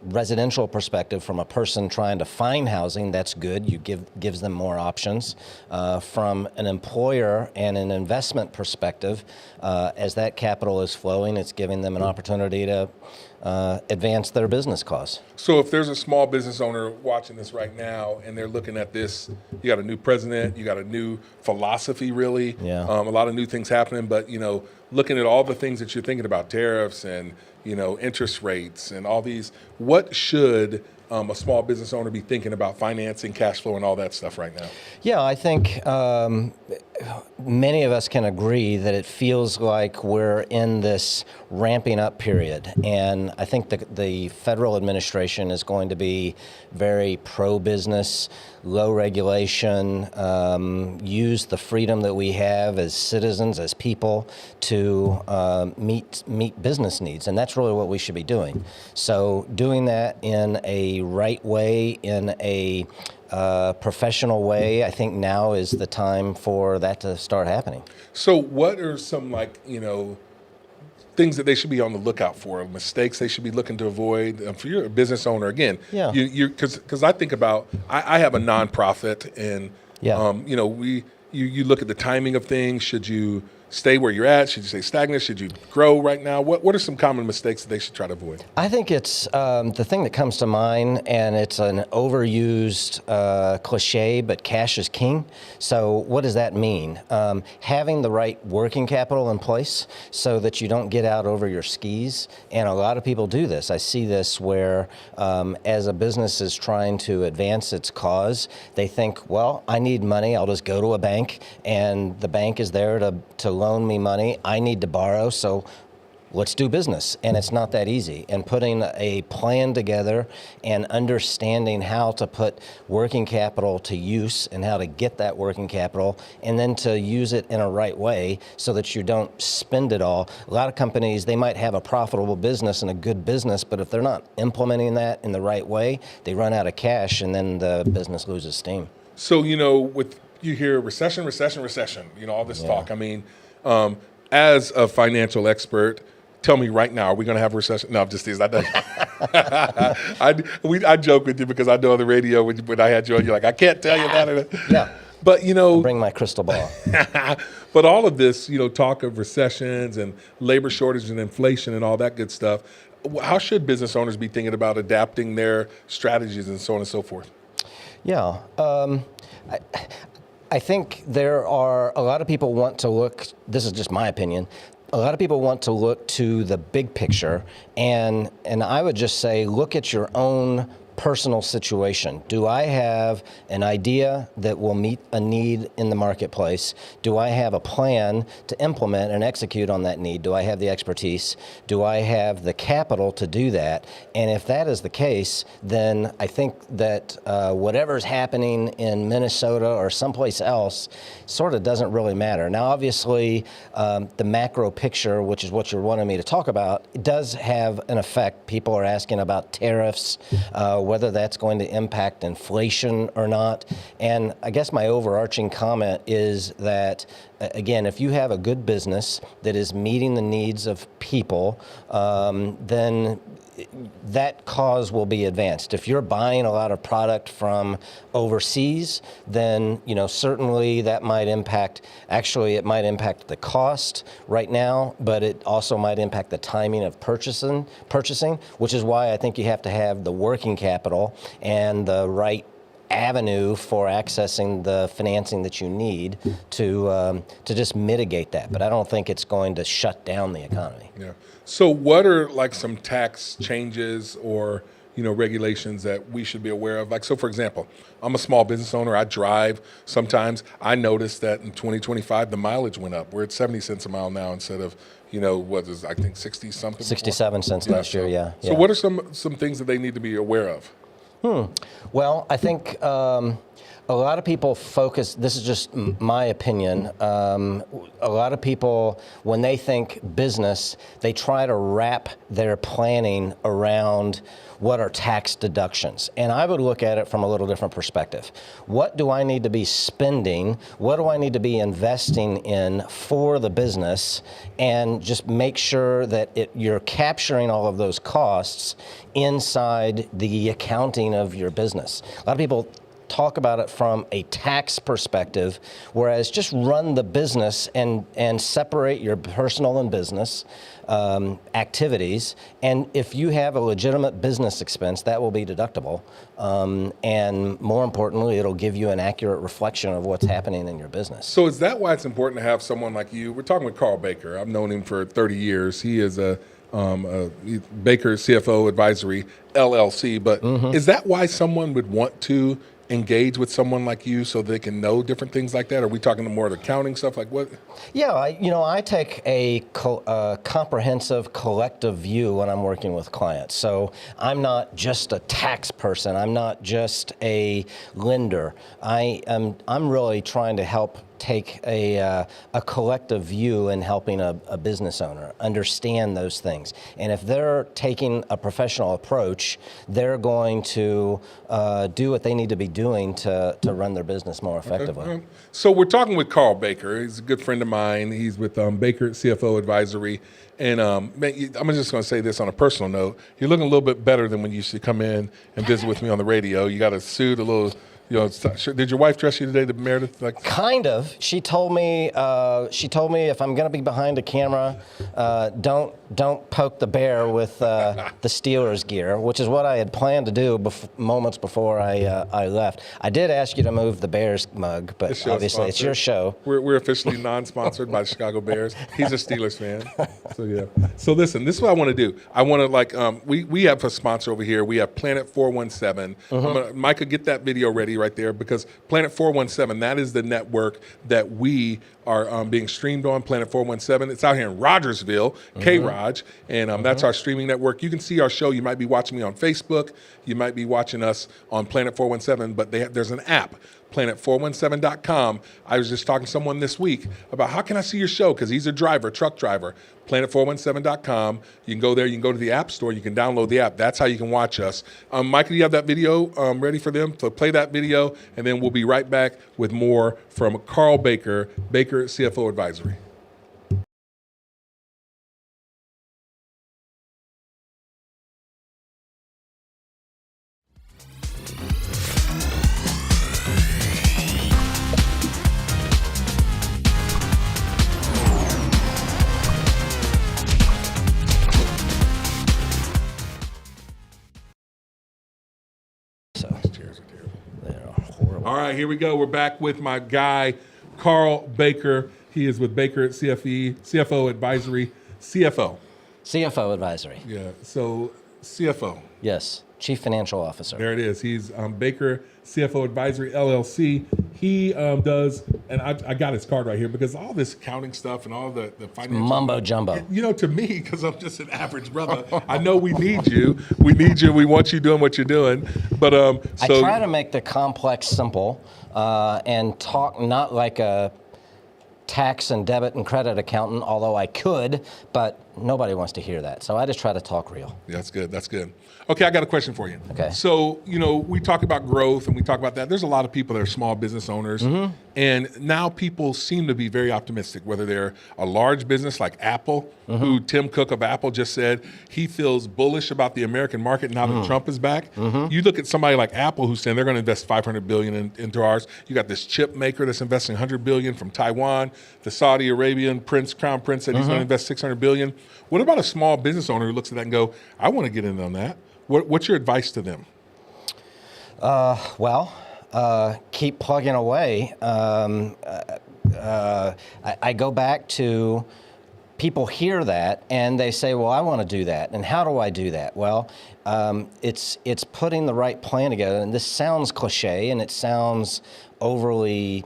residential perspective, from a person trying to find housing, that's good. Gives them more options. From an employer and an investment perspective, as that capital is flowing, it's giving them an opportunity to advance their business cause. So if there's a small business owner watching this right now and they're looking at this, you got a new president, you got a new philosophy, really, Yeah. A lot of new things happening, but, looking at all the things that you're thinking about, tariffs and, interest rates and all these, what should a small business owner be thinking about financing, cash flow, and all that stuff right now? Yeah, I think many of us can agree that it feels like we're in this ramping up period. And I think the federal administration is going to be very pro-business, low regulation, use the freedom that we have as citizens, as people, to meet business needs. And that's really what we should be doing. So doing that in a right way, in a professional way, I think now is the time for that to start happening. So what are some, things that they should be on the lookout for, mistakes they should be looking to avoid? For you're a business owner, again, Yeah. Because I think about, I have a nonprofit, and Yeah. you look at the timing of things. Should you stay where you're at? Should you stay stagnant? Should you grow right now? What are some common mistakes that they should try to avoid? I think it's the thing that comes to mind, and it's an overused cliche, but cash is king. So what does that mean? Having the right working capital in place so that you don't get out over your skis. And a lot of people do this. I see this where as a business is trying to advance its cause, they think, well, I need money. I'll just go to a bank, and the bank is there to loan me money. I need to borrow, so let's do business. And it's not that easy. And putting a plan together and understanding how to put working capital to use and how to get that working capital and then to use it in a right way so that you don't spend it all. A lot of companies, they might have a profitable business and a good business, but if they're not implementing that in the right way, they run out of cash and then the business loses steam. So, with you hear recession, all this talk. I mean, as a financial expert, tell me right now, are we going to have a recession? No, I'm just teasing. I joke with you because I know on the radio when I had you on, you're like, I can't tell you that. Yeah. But, I'll bring my crystal ball. But all of this, talk of recessions and labor shortage and inflation and all that good stuff, how should business owners be thinking about adapting their strategies and so on and so forth? Yeah. I think there are a lot of people want to look, this is just my opinion, a lot of people want to look to the big picture, and I would just say look at your own personal situation. Do I have an idea that will meet a need in the marketplace? Do I have a plan to implement and execute on that need? Do I have the expertise? Do I have the capital to do that? And if that is the case, then I think that whatever's happening in Minnesota or someplace else sort of doesn't really matter. Now, obviously, the macro picture, which is what you're wanting me to talk about, it does have an effect. People are asking about tariffs, whether that's going to impact inflation or not. And I guess my overarching comment is that, again, if you have a good business that is meeting the needs of people, then that cause will be advanced. If you're buying a lot of product from overseas, then certainly that might impact, it might impact the cost right now, but it also might impact the timing of purchasing, which is why I think you have to have the working capital and the right avenue for accessing the financing that you need to just mitigate that. But I don't think it's going to shut down the economy. Yeah. So what are some tax changes or regulations that we should be aware of? So for example, I'm a small business owner. I drive. Sometimes I noticed that in 2025 the mileage went up. We're at 70 cents a mile now instead of what is I think 60 something. 67 cents last year. Yeah. So what are some things that they need to be aware of? Well, I think A lot of people focus, this is just my opinion, a lot of people, when they think business, they try to wrap their planning around what are tax deductions. And I would look at it from a little different perspective. What do I need to be spending? What do I need to be investing in for the business? And just make sure that you're capturing all of those costs inside the accounting of your business. A lot of people talk about it from a tax perspective, whereas just run the business and separate your personal and business activities. And if you have a legitimate business expense, that will be deductible. And more importantly, it'll give you an accurate reflection of what's happening in your business. So is that why it's important to have someone like you? We're talking with Carl Baker. I've known him for 30 years. He is a Baker CFO Advisory, LLC. But is that why someone would want to engage with someone like you so they can know different things like that? Are we talking more of accounting stuff? Like what? Yeah, I take a comprehensive collective view when I'm working with clients. So I'm not just a tax person. I'm not just a lender. I'm really trying to help take a collective view in helping a business owner understand those things. And if they're taking a professional approach, they're going to do what they need to be doing to run their business more effectively. So we're talking with Carl Baker. He's a good friend of mine. He's with Baker CFO Advisory. And I'm just going to say this on a personal note. You're looking a little bit better than when you used to come in and visit with me on the radio. You got a suit, a little... did your wife dress you today, Meredith? Kind of. She told me if I'm going to be behind a camera, don't poke the bear with the Steelers gear, which is what I had planned to do moments before I left. I did ask you to move the Bears mug, but obviously it's your show. We're officially non-sponsored by the Chicago Bears. He's a Steelers fan. So yeah. So listen, this is what I want to do. I want to we have a sponsor over here. We have Planet 417. Micah, get that video ready right there, because Planet 417, that is the network that we are being streamed on, Planet 417. It's out here in Rogersville, K-Raj, and that's our streaming network. You can see our show. You might be watching me on Facebook. You might be watching us on Planet 417, but there's an app, planet417.com. I was just talking to someone this week about how can I see your show, because he's a driver, truck driver. Planet417.com. You can go there. You can go to the App Store. You can download the app. That's how you can watch us. Mike, do you have that video ready for them? So play that video, and then we'll be right back with more from Carl Baker, Baker CFO Advisory. All right, here we go. We're back with my guy, Carl Baker. He is with Baker CFO Advisory. CFO Advisory. Yeah, so CFO. Yes, Chief Financial Officer. There it is. He's Baker CFO Advisory, LLC. He does, and I got his card right here, because all this accounting stuff and all the financial... Mumbo jumbo. To me, because I'm just an average brother, I know we need you. We need you. We want you doing what you're doing. But I try to make the complex simple and talk not like a tax and debit and credit accountant, although I could, but nobody wants to hear that. So I just try to talk real. Yeah, that's good. That's good. Okay, I got a question for you. Okay. So, we talk about growth and we talk about that. There's a lot of people that are small business owners. And now people seem to be very optimistic, whether they're a large business like Apple, who Tim Cook of Apple just said he feels bullish about the American market now that Trump is back. You look at somebody like Apple who's saying they're going to invest $500 billion into ours. You got this chip maker that's investing $100 billion from Taiwan. The Saudi Arabian Crown Prince said he's going to invest $600 billion. What about a small business owner who looks at that and go, I want to get in on that? What's your advice to them? Keep plugging away. I go back to people hear that and they say, well, I want to do that. And how do I do that? Well, it's putting the right plan together. And this sounds cliche and it sounds overly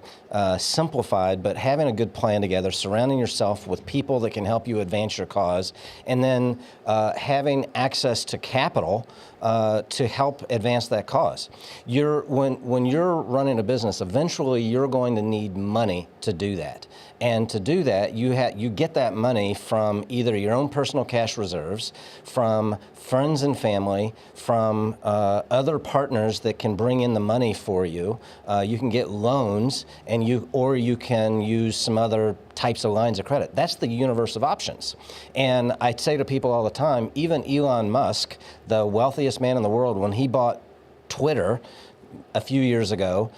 simplified, but having a good plan together, surrounding yourself with people that can help you advance your cause, and then having access to capital to help advance that cause. When you're running a business, eventually you're going to need money to do that. And to do that, you get that money from either your own personal cash reserves, from friends and family, from other partners that can bring in the money for you. You can get loans, or you can use some other types of lines of credit. That's the universe of options. And I say to people all the time, even Elon Musk, the wealthiest man in the world, when he bought Twitter a few years ago,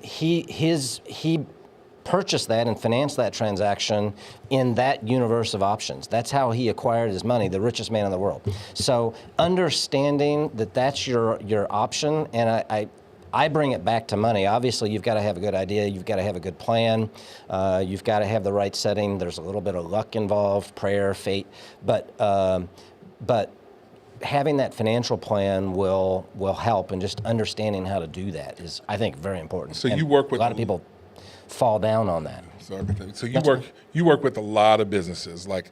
he purchased that and financed that transaction in that universe of options. That's how he acquired his money, the richest man in the world. So understanding that that's your option, and I bring it back to money. Obviously, you've got to have a good idea. You've got to have a good plan. You've got to have the right setting. There's a little bit of luck involved, prayer, fate, but having that financial plan will help, and just understanding how to do that is, I think, very important. So and you work with a lot of people fall down on that. So you work with a lot of businesses. Like,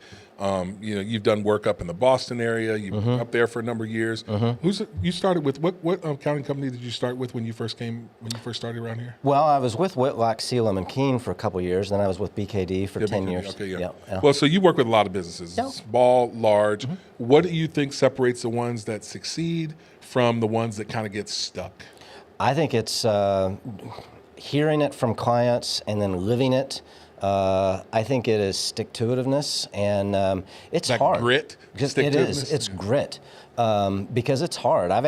you've done work up in the Boston area. You've been up there for a number of years. You started with what accounting company did you start with when you first started around here? Well, I was with Whitlock, Sealam and Keene for a couple of years. Then I was with BKD for 10 years. Okay, yeah. Yeah. Well, so you work with a lot of businesses, small, large. What do you think separates the ones that succeed from the ones that kind of get stuck? I think it's hearing it from clients and then living it. I think it is stick-to-itiveness, and it's like hard. Grit? Because it is. It's grit. Because it's hard. I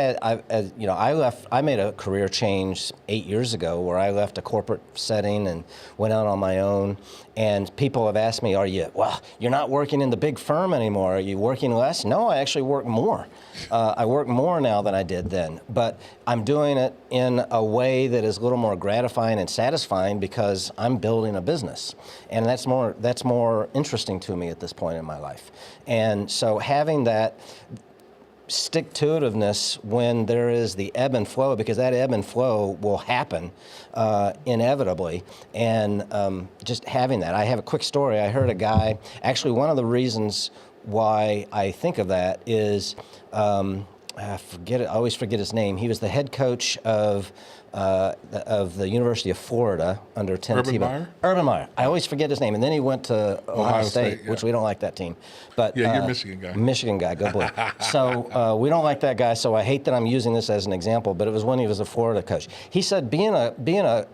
made a career change 8 years ago where I left a corporate setting and went out on my own. And people have asked me, you're not working in the big firm anymore. Are you working less? No, I actually work more. I work more now than I did then. But I'm doing it in a way that is a little more gratifying and satisfying because I'm building a business. And that's more interesting to me at this point in my life. And so having that stick-to-itiveness when there is the ebb and flow, because that ebb and flow will happen inevitably, and just having that. I have a quick story. I heard a guy, actually one of the reasons why I think of that is, I always forget his name. He was the head coach of the University of Florida under Tim Tebow. Urban Meyer. I always forget his name. And then he went to Ohio State, which we don't like that team. But you're a Michigan guy. Michigan guy, go Blue. So we don't like that guy, so I hate that I'm using this as an example, but it was when he was a Florida coach. He said being a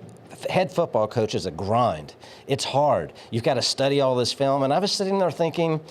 head football coach is a grind. It's hard. You've got to study all this film. And I was sitting there thinking,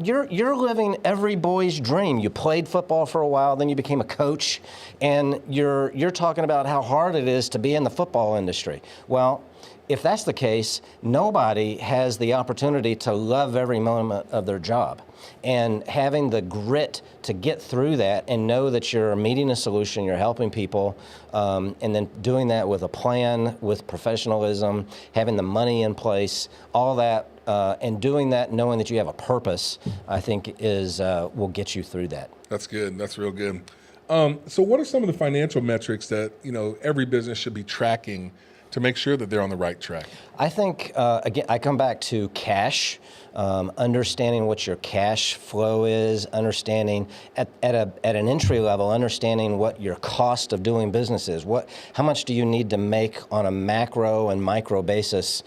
you're living every boy's dream. You played football for a while, then you became a coach, and you're talking about how hard it is to be in the football industry. Well, if that's the case, nobody has the opportunity to love every moment of their job. And having the grit to get through that and know that you're meeting a solution, you're helping people, and then doing that with a plan, with professionalism, having the money in place, all that, and doing that knowing that you have a purpose, I think will get you through that. That's good. That's real good. So what are some of the financial metrics that every business should be tracking to make sure that they're on the right track? I think, again, I come back to cash, understanding what your cash flow is, understanding at an entry level, understanding what your cost of doing business is. How much do you need to make on a macro and micro basis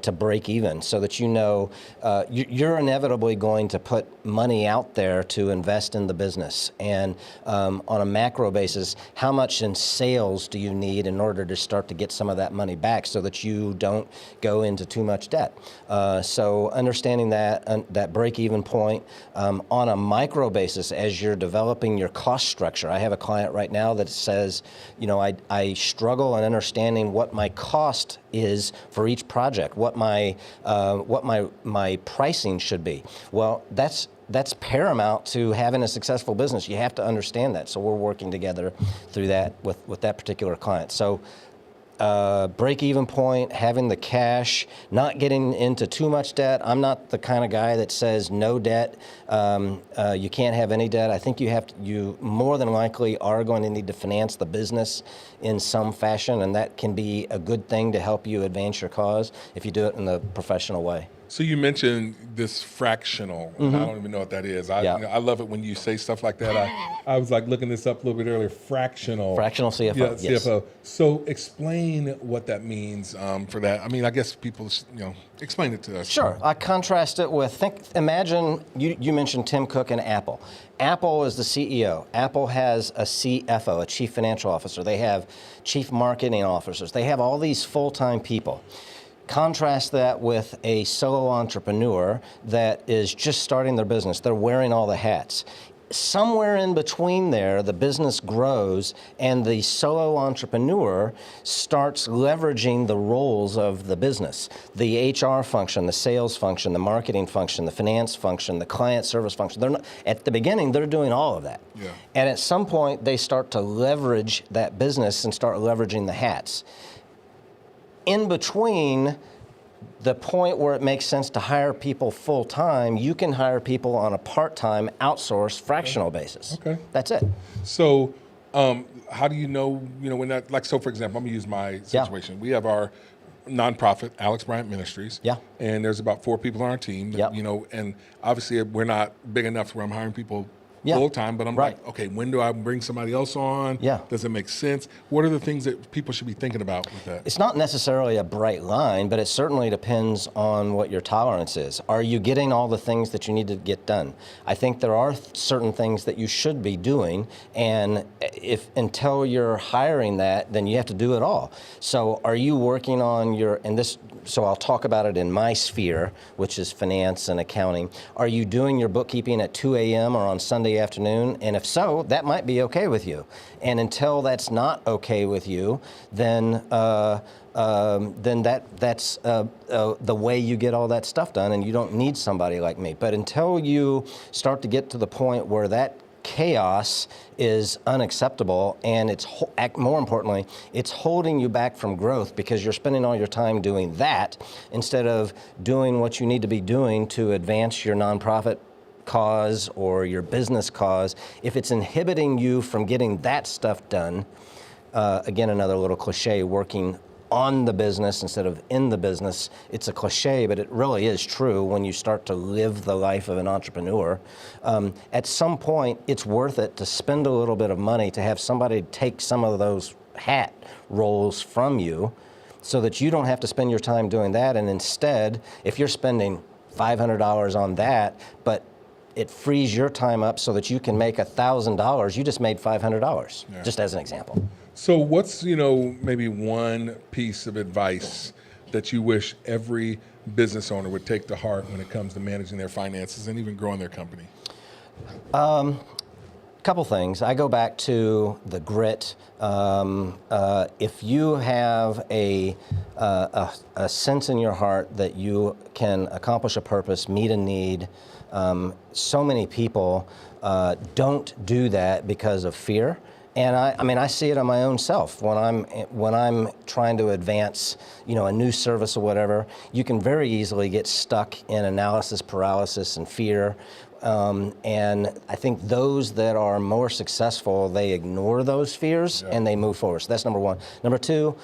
to break even, so that you're inevitably going to put money out there to invest in the business. And on a macro basis, how much in sales do you need in order to start to get some of that money back so that you don't go into too much debt? So understanding that break-even point on a micro basis as you're developing your cost structure. I have a client right now that says, I struggle in understanding what my cost is for each project, what my pricing should be. Well, that's paramount to having a successful business. You have to understand that. So we're working together through that with that particular client. So break-even point, having the cash, not getting into too much debt. I'm not the kind of guy that says no debt. You can't have any debt. I think you more than likely are going to need to finance the business in some fashion, and that can be a good thing to help you advance your cause if you do it in the professional way. So you mentioned this fractional. And I don't even know what that is. I love it when you say stuff like that. I was like looking this up a little bit earlier. Fractional CFO. Yeah, yes. CFO. So explain what that means for that. I mean, I guess people, explain it to us. Sure. I contrast it with, imagine you mentioned Tim Cook and Apple. Apple is the CEO. Apple has a CFO, a chief financial officer. They have chief marketing officers. They have all these full-time people. Contrast that with a solo entrepreneur that is just starting their business. They're wearing all the hats. Somewhere in between there, the business grows and the solo entrepreneur starts leveraging the roles of the business. The HR function, the sales function, the marketing function, the finance function, the client service function. At the beginning, they're doing all of that. Yeah. And at some point, they start to leverage that business and start leveraging the hats. In between the point where it makes sense to hire people full-time, you can hire people on a part-time, outsourced, fractional basis. Okay. That's it. So how do you know, when that, like, so for example, I'm going to use my situation. We have our nonprofit, Alex Bryant Ministries. Yeah. And there's about 4 people on our team, that, and obviously we're not big enough where I'm hiring people full time, but I'm like, okay, when do I bring somebody else on? Yeah. Does it make sense? What are the things that people should be thinking about with that? It's not necessarily a bright line, but it certainly depends on what your tolerance is. Are you getting all the things that you need to get done? I think there are certain things that you should be doing, and until you're hiring that, then you have to do it all. So are you working on so I'll talk about it in my sphere, which is finance and accounting. Are you doing your bookkeeping at 2 a.m. or on Sunday afternoon? And if so, that might be okay with you. And until that's not okay with you, then that's the way you get all that stuff done, and you don't need somebody like me. But until you start to get to the point where that chaos is unacceptable, and more importantly, it's holding you back from growth because you're spending all your time doing that instead of doing what you need to be doing to advance your nonprofit cause or your business cause. If it's inhibiting you from getting that stuff done, again, another little cliche, working on the business instead of in the business. It's a cliche, but it really is true when you start to live the life of an entrepreneur. At some point, it's worth it to spend a little bit of money to have somebody take some of those hat roles from you so that you don't have to spend your time doing that. And instead, if you're spending $500 on that, but it frees your time up so that you can make $1,000, you just made $500, just as an example. So what's, maybe one piece of advice that you wish every business owner would take to heart when it comes to managing their finances and even growing their company? Couple things. I go back to the grit. If you have a sense in your heart that you can accomplish a purpose, meet a need, so many people don't do that because of fear. And I see it on my own self when I'm trying to advance, a new service or whatever. You can very easily get stuck in analysis paralysis and fear. And I think those that are more successful, they ignore those fears and they move forward. So that's number one. Number two,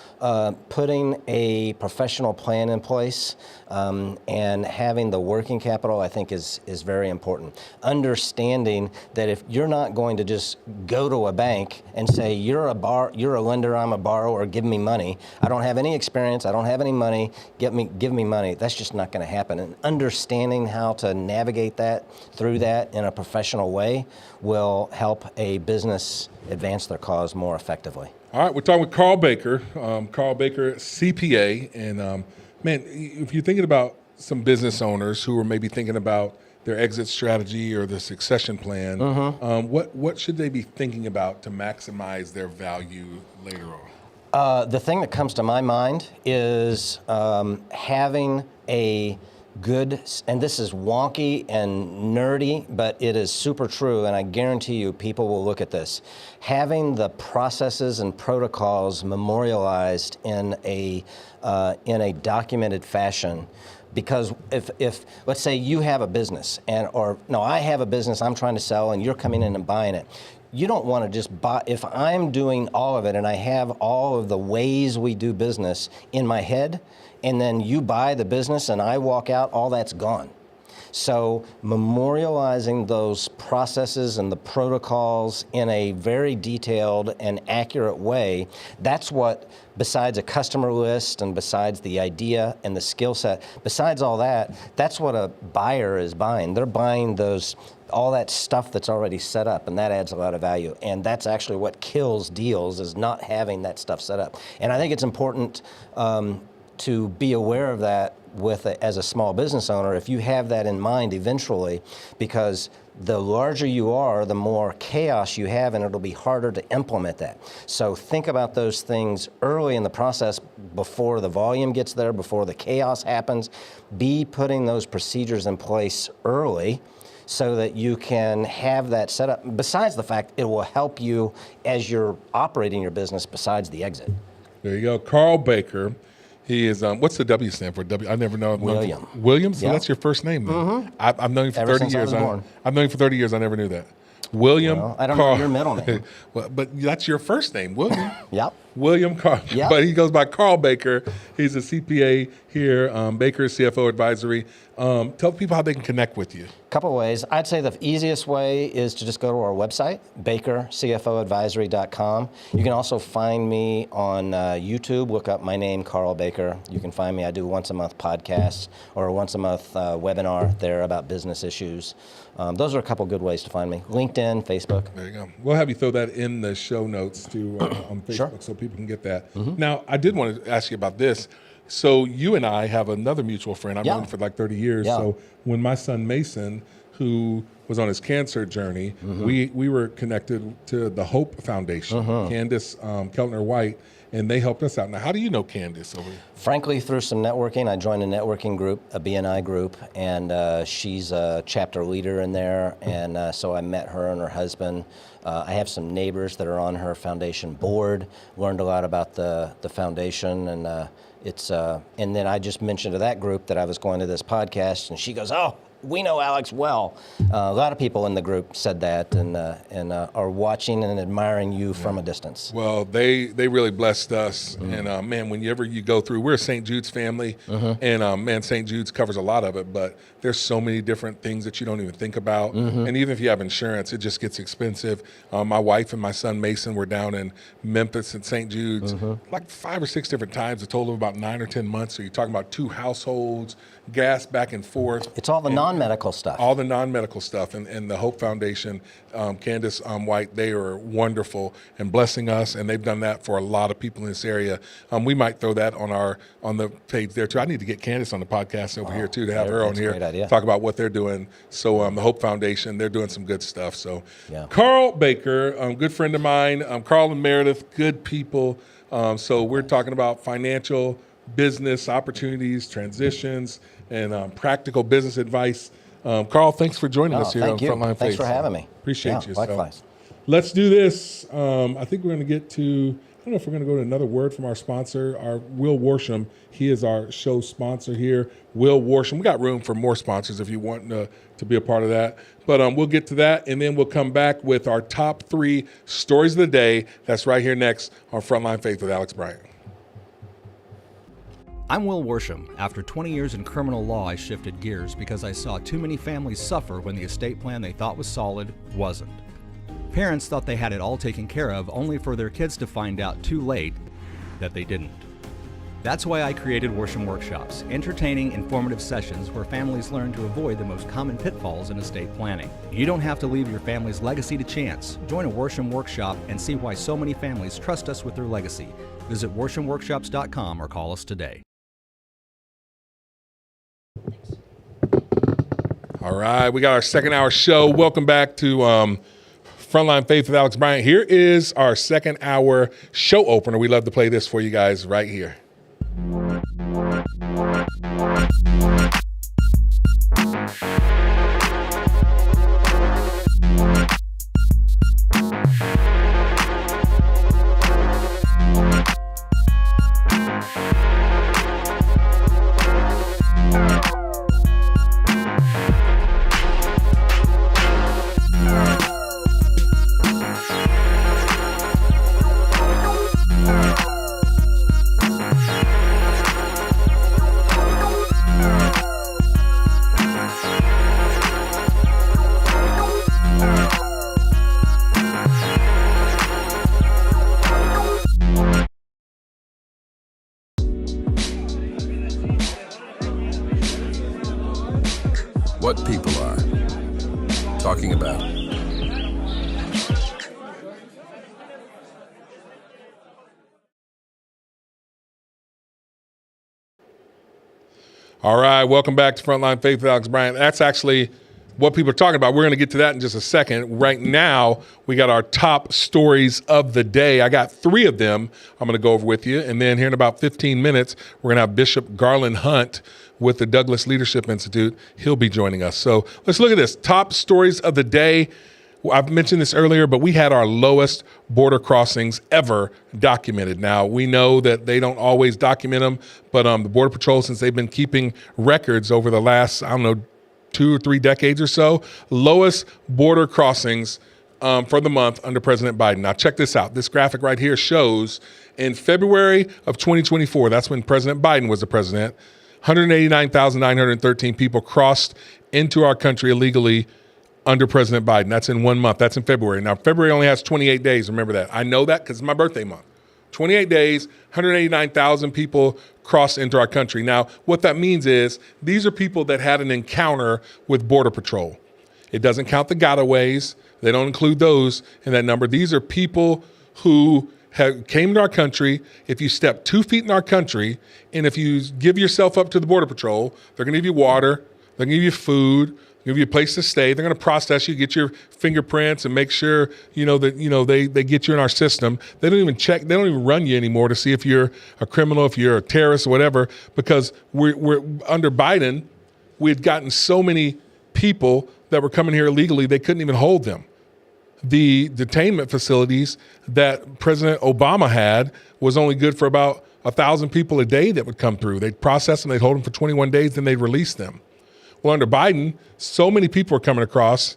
putting a professional plan in place and having the working capital, I think is very important. Understanding that if you're not going to just go to a bank and say, you're a lender, I'm a borrower, give me money. I don't have any experience, I don't have any money, give me money. That's just not going to happen. And understanding how to navigate that through that in a professional way will help a business advance their cause more effectively. All right, we're talking with Carl Baker. Carl Baker, CPA. And man, if you're thinking about some business owners who are maybe thinking about their exit strategy or the succession plan, what should they be thinking about to maximize their value later on? The thing that comes to my mind is having a good, and this is wonky and nerdy, but it is super true, and I guarantee you people will look at this. Having the processes and protocols memorialized in a documented fashion, because if let's say you have a business, I have a business I'm trying to sell and you're coming in and buying it. You don't want to just buy, if I'm doing all of it and I have all of the ways we do business in my head, and then you buy the business and I walk out, all that's gone. So memorializing those processes and the protocols in a very detailed and accurate way, that's what, besides a customer list and besides the idea and the skill set, besides all that, that's what a buyer is buying. They're buying all that stuff that's already set up, and that adds a lot of value. And that's actually what kills deals, is not having that stuff set up. And I think it's important to be aware of that as a small business owner, if you have that in mind eventually, because the larger you are, the more chaos you have, and it'll be harder to implement that. So think about those things early in the process, before the volume gets there, before the chaos happens. Be putting those procedures in place early, so that you can have that set up. Besides the fact it will help you as you're operating your business besides the exit. There you go. Carl Baker. He is, what's the W stand for? I never know. William. William? So Yeah. that's your first name then. Mm-hmm. I've known you for Ever 30 since I years. was born. I've known you for 30 years. I never knew that. William. Well, I don't Carl. know your middle name. Well, but that's your first name, William. Yep. William Carl. Yep. But he goes by Carl Baker. He's a CPA here, Baker CFO Advisory. Tell people how they can connect with you. Couple ways. I'd say the easiest way is to just go to our website, bakercfoadvisory.com. You can also find me on YouTube. Look up my name, Carl Baker. You can find me. I do once a month podcasts or a once a month webinar there about business issues. Those are a couple good ways to find me. LinkedIn, Facebook. There you go. We'll have you throw that in the show notes too on Facebook, Sure. so people can get that. Now, I did want to ask you about this. So you and I have another mutual friend. I've known him for like 30 years. Yeah. So when my son Mason, who was on his cancer journey, we were connected to the Hope Foundation, Candace Keltner-White, and they helped us out. Now, how do you know Candace over here? Frankly, through some networking. I joined a networking group, a BNI group, and she's a chapter leader in there, and so I met her and her husband. I have some neighbors that are on her foundation board, learned a lot about the foundation, and and then I just mentioned to that group that I was going to this podcast, and she goes, "Oh, we know Alex well." A lot of people in the group said that, and are watching and admiring you from a distance. Well, they really blessed us, and man, whenever you go through, we're a St. Jude's family, and man, St. Jude's covers a lot of it, but there's so many different things that you don't even think about, and even if you have insurance, it just gets expensive. My wife and my son Mason were down in Memphis and St. Jude's like 5 or 6 different times, a total of about 9 or 10 months. So you're talking about 2 households, gas back and forth. It's all the non-medical stuff. All the non-medical stuff, and the Hope Foundation, Candace White, they are wonderful and blessing us, and they've done that for a lot of people in this area. We might throw that on the page there too. I need to get Candace on the podcast over here too, to have her on that's a here, great idea. talk about what they're doing. So the Hope Foundation, they're doing some good stuff. So Yeah. Carl Baker, good friend of mine, Carl and Meredith, good people. So we're talking about financial, business opportunities, transitions, and practical business advice. Carl, thanks for joining us here on thank you. Frontline Faith. Thanks for having me. Appreciate you. Likewise. So, let's do this. I think we're going to get to, I don't know if we're going to go to another word from our sponsor, our Will Worsham. He is our show sponsor here. Will Worsham. We got room for more sponsors if you want to be a part of that. But we'll get to that, and then we'll come back with our top 3 stories of the day. That's right here next on Frontline Faith with Alex Bryant. I'm Will Worsham. After 20 years in criminal law, I shifted gears because I saw too many families suffer when the estate plan they thought was solid wasn't. Parents thought they had it all taken care of, only for their kids to find out too late that they didn't. That's why I created Worsham Workshops, entertaining, informative sessions where families learn to avoid the most common pitfalls in estate planning. You don't have to leave your family's legacy to chance. Join a Worsham Workshop and see why so many families trust us with their legacy. Visit worshamworkshops.com or call us today. All right, we got our second hour show. Welcome back to Frontline Faith with Alex Bryant. Here is our second hour show opener. We love to play this for you guys right here. what people are talking about. All right, welcome back to Frontline Faith with Alex Bryant. That's actually what people are talking about. We're going to get to that in just a second. Right now, we got our top stories of the day. I got 3 of them I'm going to go over with you. And then here in about 15 minutes, we're going to have Bishop Garland Hunt with the Douglas Leadership Institute. He'll be joining us. So let's look at this. Top stories of the day. I've mentioned this earlier, but we had our lowest border crossings ever documented. Now, we know that they don't always document them, but the Border Patrol, since they've been keeping records over the last, 2 or 3 decades or so, lowest border crossings for the month under President Biden. Now, check this out. This graphic right here shows in February of 2024, that's when President Biden was the president, 189,913 people crossed into our country illegally under President Biden. That's in 1 month. That's in February. Now, February only has 28 days. Remember that. I know that because it's my birthday month. 28 days, 189,000 people crossed into our country. Now, what that means is these are people that had an encounter with Border Patrol. It doesn't count the gotaways. They don't include those in that number. These are people who came to our country. If you step 2 feet in our country, and if you give yourself up to the Border Patrol, they're going to give you water, they're going to give you food, give you a place to stay. They're going to process you, get your fingerprints, and make sure they get you in our system. They don't even check. They don't even run you anymore to see if you're a criminal, if you're a terrorist, or whatever. Because we're under Biden, we had gotten so many people that were coming here illegally, they couldn't even hold them. The detainment facilities that President Obama had was only good for about 1,000 people a day that would come through. They'd process them, they'd hold them for 21 days, then they'd release them. Well, under Biden, so many people are coming across,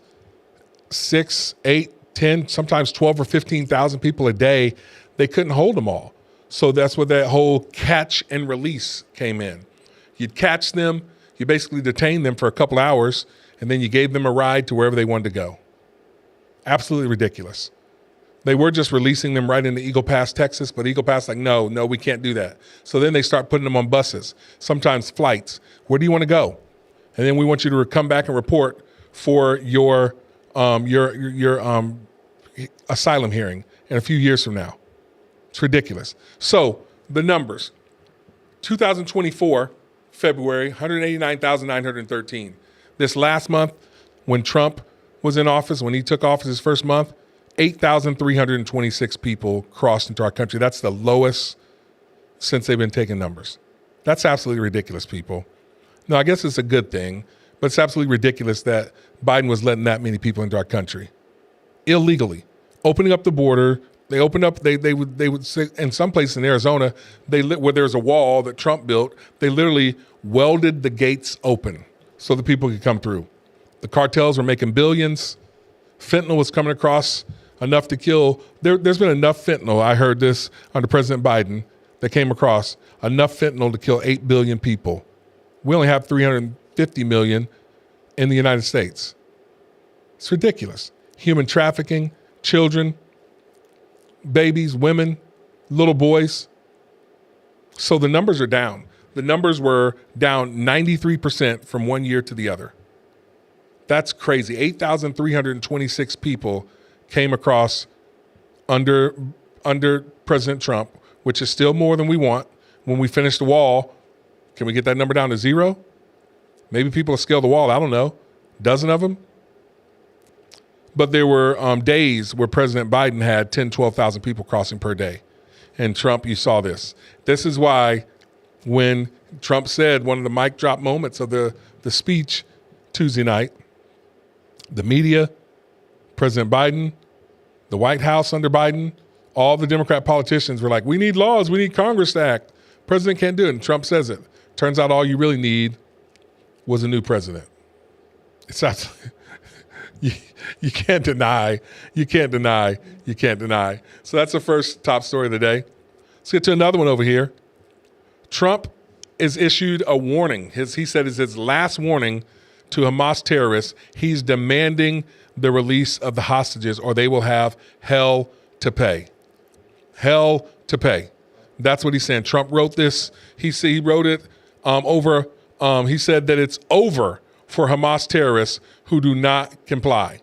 6, 8, 10, sometimes 12 or 15,000 people a day. They couldn't hold them all. So that's where that whole catch and release came in. You'd catch them, you basically detain them for a couple hours, and then you gave them a ride to wherever they wanted to go. Absolutely ridiculous. They were just releasing them right into Eagle Pass, Texas, but Eagle Pass no, we can't do that. So then they start putting them on buses, sometimes flights. Where do you want to go? And then we want you to come back and report for your asylum hearing in a few years from now. It's ridiculous. So the numbers, 2024, February, 189,913. This last month, when Trump was in office, when he took office his first month, 8,326 people crossed into our country. That's the lowest since they've been taking numbers. That's absolutely ridiculous, people. No, I guess it's a good thing, but it's absolutely ridiculous that Biden was letting that many people into our country illegally, opening up the border. They opened up. They would say, in some places in Arizona, where there's a wall that Trump built, they literally welded the gates open so the people could come through. The cartels were making billions. Fentanyl was coming across enough to kill. There's been enough fentanyl. I heard this under President Biden that came across enough fentanyl to kill 8 billion people. We only have 350 million in the United States. It's ridiculous. Human trafficking, children, babies, women, little boys. So the numbers are down. The numbers were down 93% from one year to the other. That's crazy. 8,326 people came across under President Trump, which is still more than we want. When we finish the wall, can we get that number down to 0? Maybe people will scale the wall. I don't know. A dozen of them. But there were days where President Biden had 10, 12,000 people crossing per day. And Trump, you saw this. This is why when Trump said, one of the mic drop moments of the speech Tuesday night, the media, President Biden, the White House under Biden, all the Democrat politicians were like, we need laws, we need Congress to act. President can't do it. And Trump says it. Turns out all you really need was a new president. It's absolutely, you can't deny. So that's the first top story of the day. Let's get to another one over here. Trump has issued a warning. He said it's his last warning to Hamas terrorists. He's demanding the release of the hostages or they will have hell to pay. Hell to pay. That's what he's saying. Trump wrote this. He wrote it he said that it's over for Hamas terrorists who do not comply.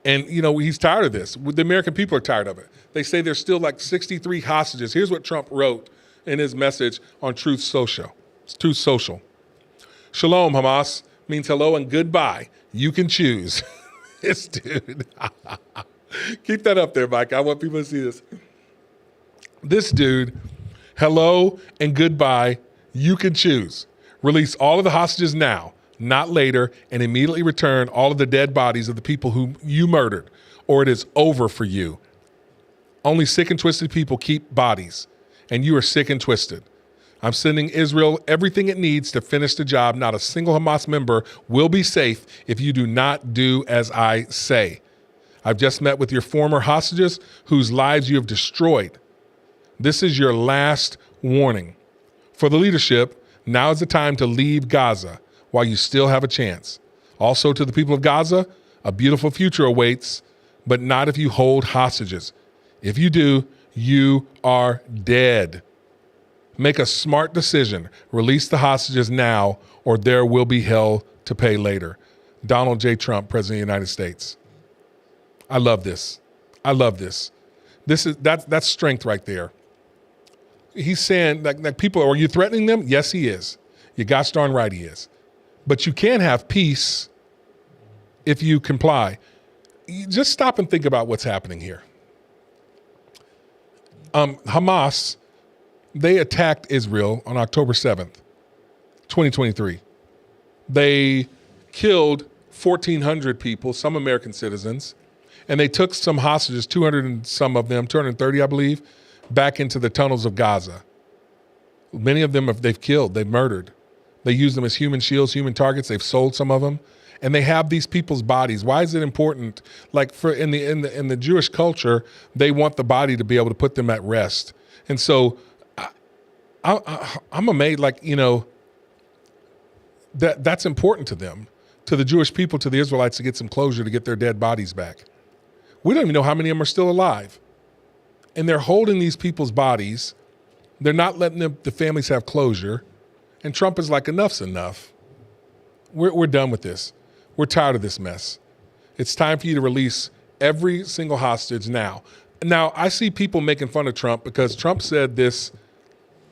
And, he's tired of this. The American people are tired of it. They say there's still like 63 hostages. Here's what Trump wrote in his message on Truth Social. Truth Social. Shalom, Hamas, means hello and goodbye. You can choose. This dude. Keep that up there, Mike. I want people to see this. This dude, hello and goodbye. You can choose. Release all of the hostages now, not later, and immediately return all of the dead bodies of the people whom you murdered, or it is over for you. Only sick and twisted people keep bodies, and you are sick and twisted. I'm sending Israel everything it needs to finish the job. Not a single Hamas member will be safe if you do not do as I say. I've just met with your former hostages whose lives you have destroyed. This is your last warning. For the leadership, now is the time to leave Gaza while you still have a chance. Also to the people of Gaza, a beautiful future awaits, but not if you hold hostages. If you do, you are dead. Make a smart decision. Release the hostages now, or there will be hell to pay later. Donald J. Trump, President of the United States. I love this. I love this. That's strength right there. He's saying, like people, are you threatening them? Yes, he is. You gosh darn right he is. But you can have peace if you comply. You just stop and think about what's happening here. Hamas, they attacked Israel on October 7th, 2023. They killed 1,400 people, some American citizens, and they took some hostages, 200 and some of them, 230, I believe, back into the tunnels of Gaza. Many of them they've killed, they've murdered. They use them as human shields, human targets. They've sold some of them, and they have these people's bodies. Why is it important? Like in the Jewish culture, they want the body to be able to put them at rest. And so I'm amazed, that's important to them, to the Jewish people, to the Israelites, to get some closure, to get their dead bodies back. We don't even know how many of them are still alive. And they're holding these people's bodies. They're not letting the families have closure. And Trump is like, enough's enough. We're done with this. We're tired of this mess. It's time for you to release every single hostage now. Now, I see people making fun of Trump because Trump said this,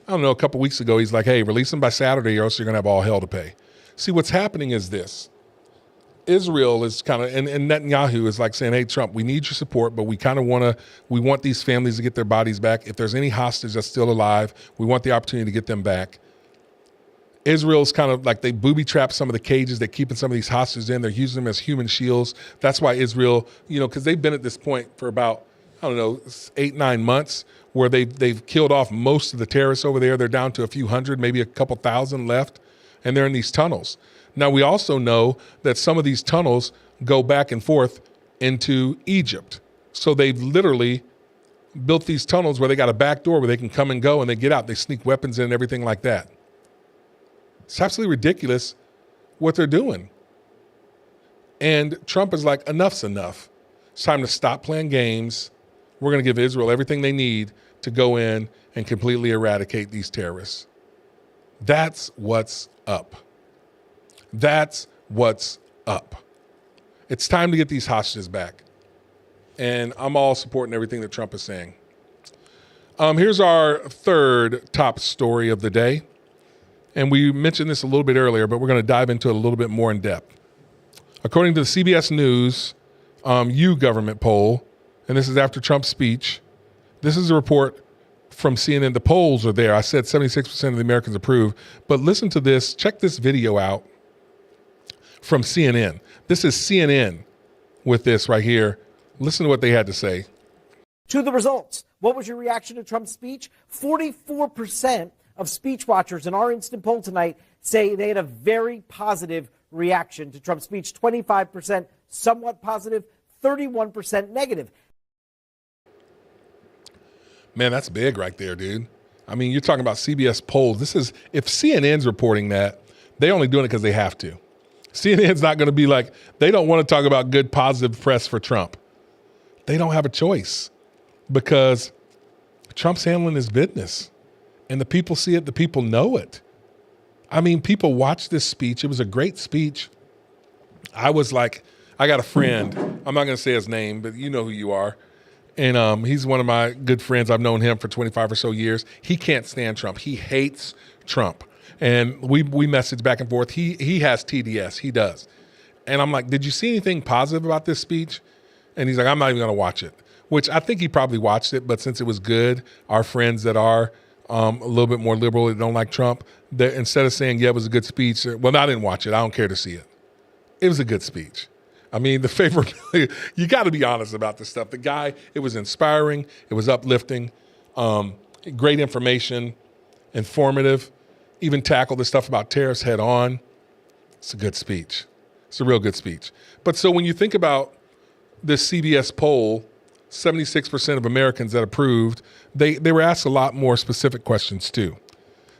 I don't know, a couple weeks ago. He's like, hey, release them by Saturday or else you're going to have all hell to pay. See, what's happening is this. Israel is kind of, and Netanyahu is like saying, hey, Trump, we need your support, but we want these families to get their bodies back. If there's any hostage that's still alive, we want the opportunity to get them back. Israel's kind of like they booby-trap some of the cages. They're keeping some of these hostages in. They're using them as human shields. That's why Israel, because they've been at this point for about, 8-9 months where they've killed off most of the terrorists over there. They're down to a few hundred, maybe a couple thousand left, and they're in these tunnels. Now, we also know that some of these tunnels go back and forth into Egypt. So they've literally built these tunnels where they got a back door where they can come and go and they get out. They sneak weapons in and everything like that. It's absolutely ridiculous what they're doing. And Trump is like, enough's enough. It's time to stop playing games. We're going to give Israel everything they need to go in and completely eradicate these terrorists. That's what's up. That's what's up. It's time to get these hostages back. And I'm all supporting everything that Trump is saying. Here's our third top story of the day. And we mentioned this a little bit earlier, but we're going to dive into it a little bit more in depth. According to the CBS News government poll, and this is after Trump's speech, this is a report from CNN. The polls are there. I said 76% of the Americans approve. But listen to this. Check this video out from CNN. This is CNN with this right here. Listen to what they had to say. To the results. What was your reaction to Trump's speech? 44% of speech watchers in our instant poll tonight say they had a very positive reaction to Trump's speech. 25% somewhat positive, 31% negative. Man, that's big right there, dude. I mean, you're talking about CBS polls. This is, if CNN's reporting that, they're only doing it because they have to. CNN's not going to be like, they don't want to talk about good, positive press for Trump. They don't have a choice because Trump's handling his business. And the people see it, the people know it. I mean, people watch this speech. It was a great speech. I was like, I got a friend. I'm not going to say his name, but you know who you are. And he's one of my good friends. I've known him for 25 or so years. He can't stand Trump. He hates Trump. And we message back and forth. He has TDS. He does. And I'm like, did you see anything positive about this speech? And he's like, I'm not even going to watch it, which I think he probably watched it. But since it was good, our friends that are a little bit more liberal that don't like Trump, instead of saying, yeah, it was a good speech. Well, no, I didn't watch it. I don't care to see it. It was a good speech. I mean, the favorite, you got to be honest about this stuff. The guy, it was inspiring. It was uplifting, great information, informative, even tackled the stuff about tariffs head on. It's a good speech. It's a real good speech. But so when you think about this CBS poll, 76% of Americans that approved, they were asked a lot more specific questions too.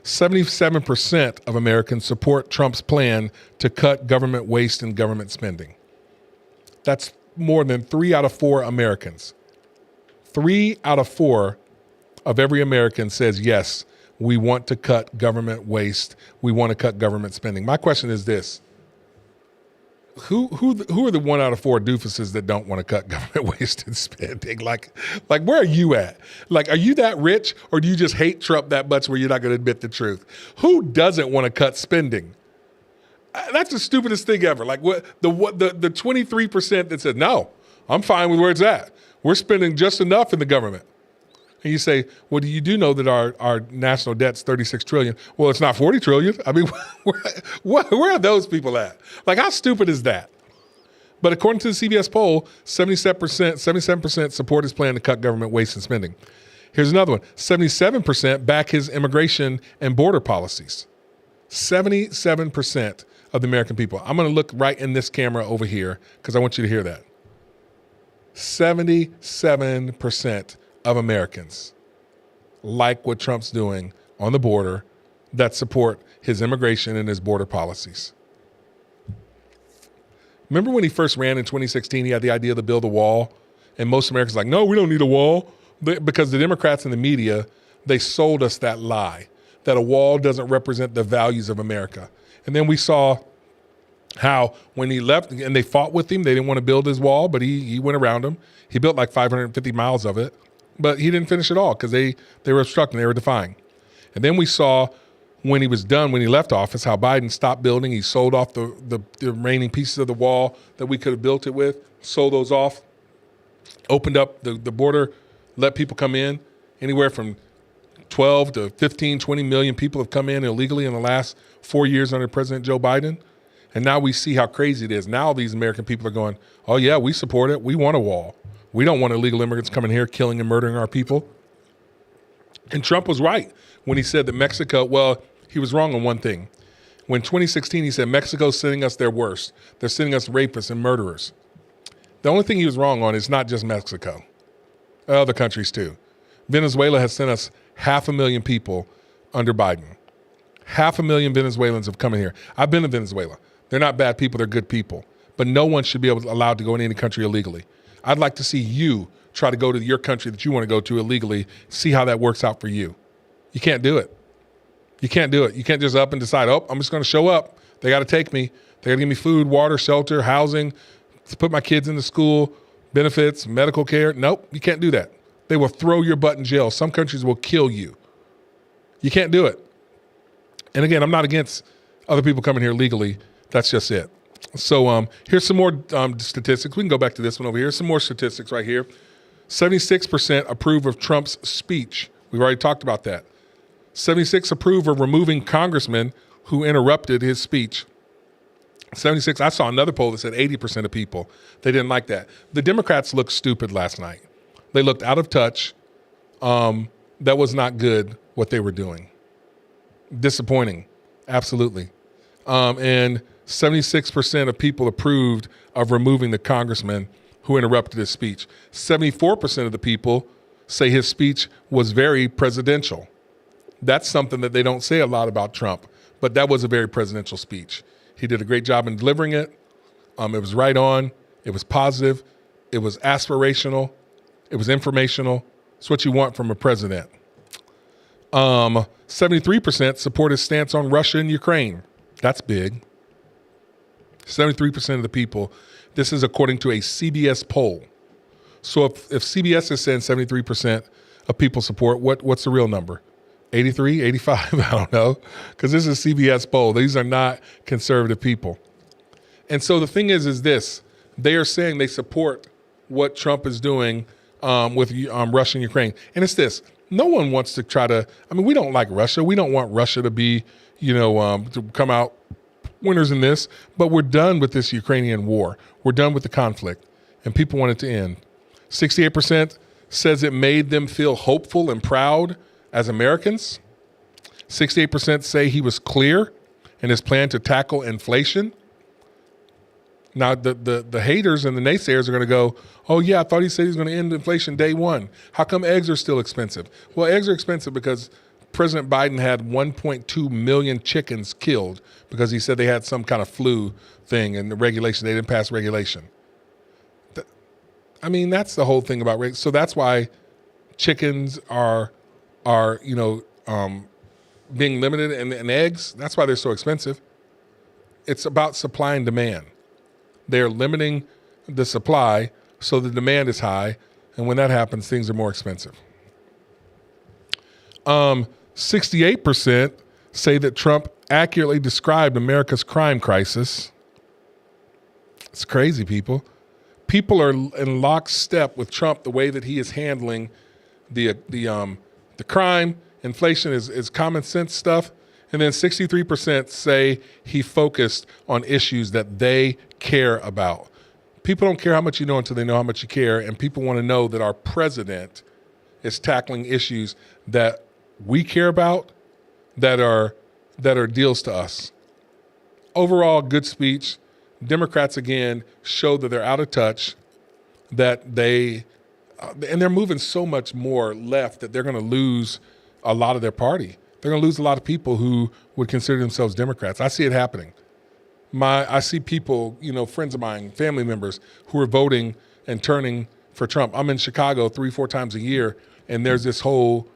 77% of Americans support Trump's plan to cut government waste and government spending. That's more than 3 out of 4 Americans. 3 out of 4 of every American says, yes, we want to cut government waste. We want to cut government spending. My question is this. Who are the 1 out of 4 doofuses that don't want to cut government waste and spending? Like where are you at? Like, are you that rich, or do you just hate Trump that much where you're not going to admit the truth? Who doesn't want to cut spending? That's the stupidest thing ever. Like the 23% that said, no, I'm fine with where it's at. We're spending just enough in the government. And you say, well, do you know that our national debt's $36 trillion? Well, it's not $40 trillion. I mean, where are those people at? Like, how stupid is that? But according to the CBS poll, 77% support his plan to cut government waste and spending. Here's another one. 77% back his immigration and border policies. 77% of the American people. I'm going to look right in this camera over here because I want you to hear that. 77% of Americans like what Trump's doing on the border, that support his immigration and his border policies. Remember when he first ran in 2016, he had the idea to build a wall, and most Americans were like, no, we don't need a wall, because the Democrats and the media, they sold us that lie, that a wall doesn't represent the values of America. And then we saw how when he left and they fought with him, they didn't want to build his wall, but he went around them. He built like 550 miles of it, but he didn't finish it all because they were obstructing, they were defying. And then we saw when he was done, when he left office, how Biden stopped building. He sold off the remaining pieces of the wall that we could have built it with, sold those off, opened up the border, let people come in. Anywhere from 12 to 15, 20 million people have come in illegally in the last 4 years under President Joe Biden. And now we see how crazy it is. Now these American people are going, oh yeah, we support it. We want a wall. We don't want illegal immigrants coming here, killing and murdering our people. And Trump was right when he said that Mexico, well, he was wrong on one thing. When 2016, he said, Mexico's sending us their worst. They're sending us rapists and murderers. The only thing he was wrong on is not just Mexico, other countries too. Venezuela has sent us 500,000 people under Biden. 500,000 Venezuelans have come in here. I've been to Venezuela. They're not bad people, they're good people. But no one should be allowed to go in any country illegally. I'd like to see you try to go to your country that you want to go to illegally, see how that works out for you. You can't do it. You can't do it. You can't just up and decide, oh, I'm just going to show up. They got to take me. They got to give me food, water, shelter, housing, to put my kids into school, benefits, medical care. Nope, you can't do that. They will throw your butt in jail. Some countries will kill you. You can't do it. And again, I'm not against other people coming here legally. That's just it. So here's some more statistics. We can go back to this one over here. Some more statistics right here. 76% approve of Trump's speech. We've already talked about that. 76 approve of removing congressmen who interrupted his speech. 76, I saw another poll that said 80% of people, they didn't like that. The Democrats looked stupid last night. They looked out of touch. That was not good, what they were doing. Disappointing, absolutely. And 76% of people approved of removing the congressman who interrupted his speech. 74% of the people say his speech was very presidential. That's something that they don't say a lot about Trump, but that was a very presidential speech. He did a great job in delivering it. It was right on. It was positive. It was aspirational. It was informational. It's what you want from a president. 73% support his stance on Russia and Ukraine. That's big. 73% of the people. This is according to a CBS poll. So if CBS is saying 73% of people support, what's the real number? 83, 85? I don't know. Because this is a CBS poll. These are not conservative people. And so the thing is this. They are saying they support what Trump is doing with Russia and Ukraine. And it's this. No one wants to try to, we don't like Russia. We don't want Russia to be, to come out winners in this. But we're done with this Ukrainian war. We're done with the conflict. And people want it to end. 68% says it made them feel hopeful and proud as Americans. 68% say he was clear in his plan to tackle inflation. Now, the haters and the naysayers are going to go, oh, yeah, I thought he said he was going to end inflation day one. How come eggs are still expensive? Well, eggs are expensive because President Biden had 1.2 million chickens killed because he said they had some kind of flu thing and the regulation. They didn't pass regulation. That's the whole thing about so that's why chickens are being limited and eggs. That's why they're so expensive. It's about supply and demand. They're limiting the supply so the demand is high, and when that happens, things are more expensive. 68% say that Trump accurately described America's crime crisis. It's crazy, people. People are in lockstep with Trump the way that he is handling the crime. Inflation is common sense stuff. And then 63% say he focused on issues that they care about. People don't care how much you know until they know how much you care. And people want to know that our president is tackling issues that we care about, that are deals to us. Overall, good speech. Democrats, again, show that they're out of touch, that and they're moving so much more left that they're going to lose a lot of their party. They're going to lose a lot of people who would consider themselves Democrats. I see it happening. I see people, friends of mine, family members who are voting and turning for Trump. I'm in Chicago 3-4 times a year, and there's this whole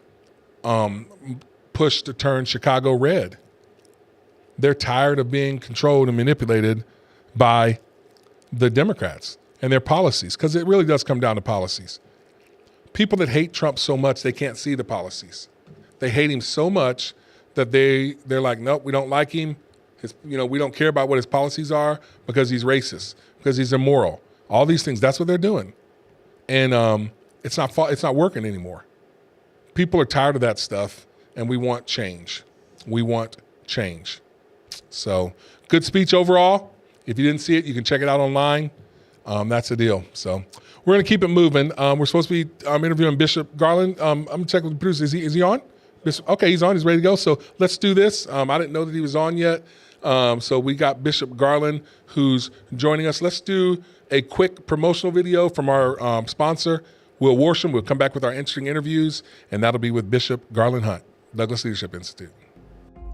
push to turn Chicago red. They're tired of being controlled and manipulated by the Democrats and their policies, because it really does come down to policies. People that hate Trump so much, they can't see the policies. They hate him so much that they're like, nope, we don't like him. We don't care about what his policies are because he's racist, because he's immoral. All these things, that's what they're doing. And it's not working anymore. People are tired of that stuff, and we want change. We want change. So good speech overall. If you didn't see it, you can check it out online. That's the deal. So we're going to keep it moving. We're supposed to be interviewing Bishop Garland. I'm going to check with the producer. Is he on? Okay, he's on. He's ready to go. So let's do this. I didn't know that he was on yet. So we got Bishop Garland who's joining us. Let's do a quick promotional video from our sponsor, Will Worsham. We'll come back with our interesting interviews, and that'll be with Bishop Garland Hunt, Douglas Leadership Institute.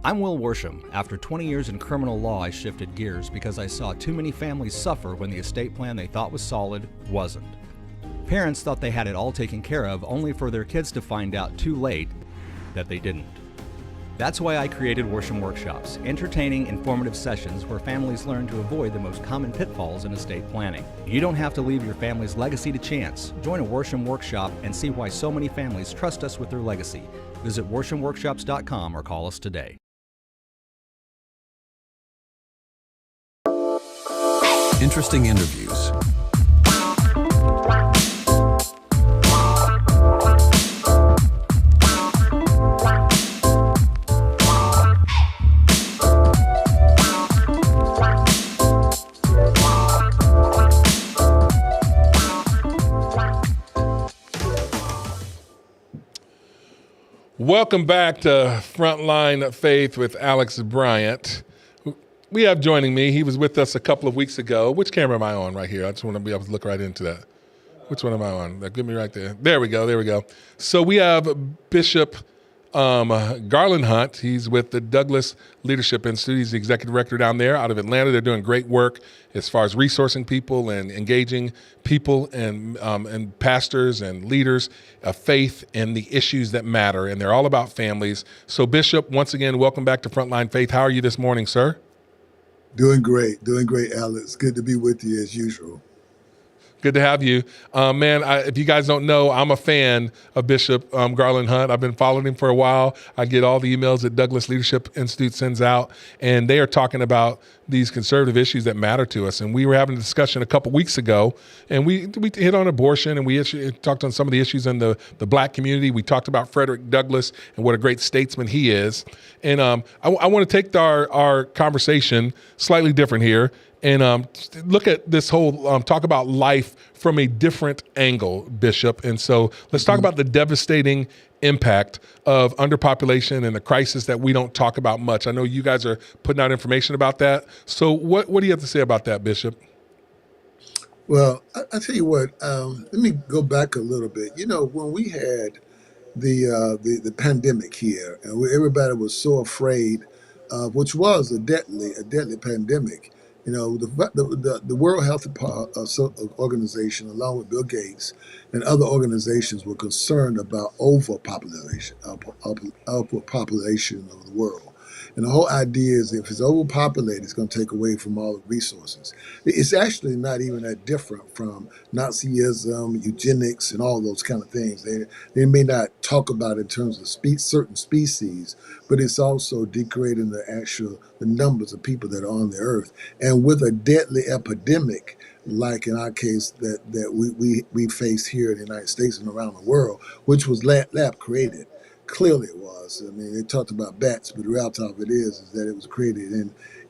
I'm Will Worsham. After 20 years in criminal law, I shifted gears because I saw too many families suffer when the estate plan they thought was solid wasn't. Parents thought they had it all taken care of, only for their kids to find out too late that they didn't. That's why I created Worsham Workshops, entertaining, informative sessions where families learn to avoid the most common pitfalls in estate planning. You don't have to leave your family's legacy to chance. Join a Worsham Workshop and see why so many families trust us with their legacy. Visit worshamworkshops.com or call us today. Interesting interviews. Welcome back to Frontline Faith with Alex Bryant. We have joining me, he was with us a couple of weeks ago. Which camera am I on right here? I just want to be able to look right into that. Which one am I on? Give me right there. There we go. So we have Bishop Garland Hunt. He's with the Douglas Leadership Institute. He's the executive director down there out of Atlanta. They're doing great work as far as resourcing people and engaging people and pastors and leaders of faith in the issues that matter. And they're all about families. So Bishop, once again, welcome back to Frontline Faith. How are you this morning, sir? Doing great, Alex. Good to be with you as usual. Good to have you. Man, if you guys don't know, I'm a fan of Bishop Garland Hunt. I've been following him for a while. I get all the emails that Douglas Leadership Institute sends out, and they are talking about these conservative issues that matter to us. And we were having a discussion a couple weeks ago, and we hit on abortion, and we talked on some of the issues in the black community. We talked about Frederick Douglass and what a great statesman he is. And I want to take our conversation slightly different here and look at this whole talk about life from a different angle, Bishop. And so let's talk about the devastating impact of underpopulation and the crisis that we don't talk about much. I know you guys are putting out information about that. So what do you have to say about that, Bishop? Well, I tell you what, let me go back a little bit. You know, when we had the pandemic here, and everybody was so afraid, which was a deadly pandemic. You know, the World Health Organization, along with Bill Gates and other organizations, were concerned about overpopulation of the world. And the whole idea is if it's overpopulated, it's going to take away from all the resources. It's actually not even that different from Nazism, eugenics, and all those kind of things. They may not talk about it in terms of certain species, but it's also degrading the numbers of people that are on the earth. And with a deadly epidemic, like in our case that we face here in the United States and around the world, which was lab created. Clearly it was. I mean, they talked about bats, but the reality of it is that it was created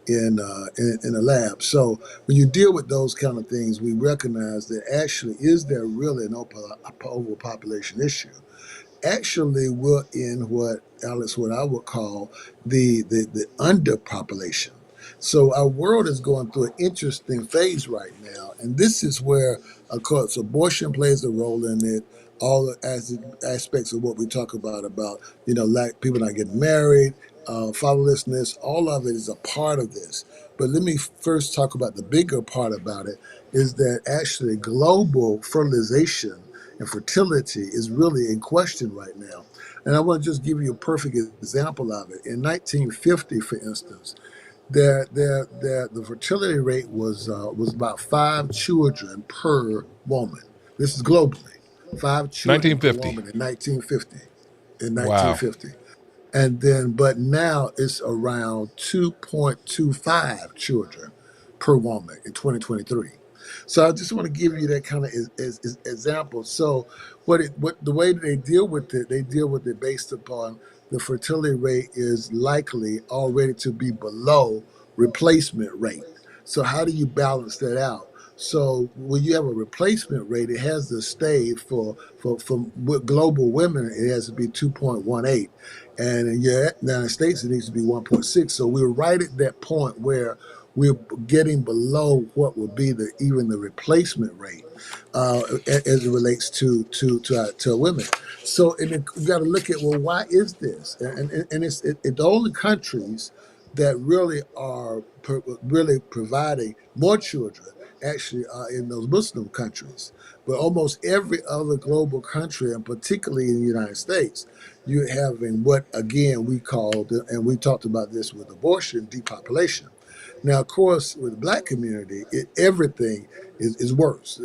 in a lab. So when you deal with those kind of things, we recognize that actually, is there really an overpopulation issue? Actually, we're in what I would call the underpopulation. So our world is going through an interesting phase right now, and this is where, of course, abortion plays a role in it. All the aspects of what we talk about, like people not getting married, fatherlessness, all of it is a part of this. But let me first talk about the bigger part about it, is that actually global fertilization and fertility is really in question right now. And I want to just give you a perfect example of it. In 1950, for instance, the fertility rate was about 5 children per woman. This is globally. 5 children per woman in 1950. Wow. And then, but now it's around 2.25 children per woman in 2023. So I just want to give you that kind of example. So what the way that they deal with it based upon the fertility rate is likely already to be below replacement rate. So how do you balance that out? So when you have a replacement rate, it has to stay for with global women, it has to be 2.18. And in the United States, it needs to be 1.6. So we're right at that point where we're getting below what would be even the replacement rate as it relates to women. So and you got to look at, well, why is this? And it's the only countries that really are really providing more children actually are in those Muslim countries. But almost every other global country, and particularly in the United States, you're having what, again, we called, and we talked about this with abortion, depopulation. Now, of course, with the black community, everything is worse.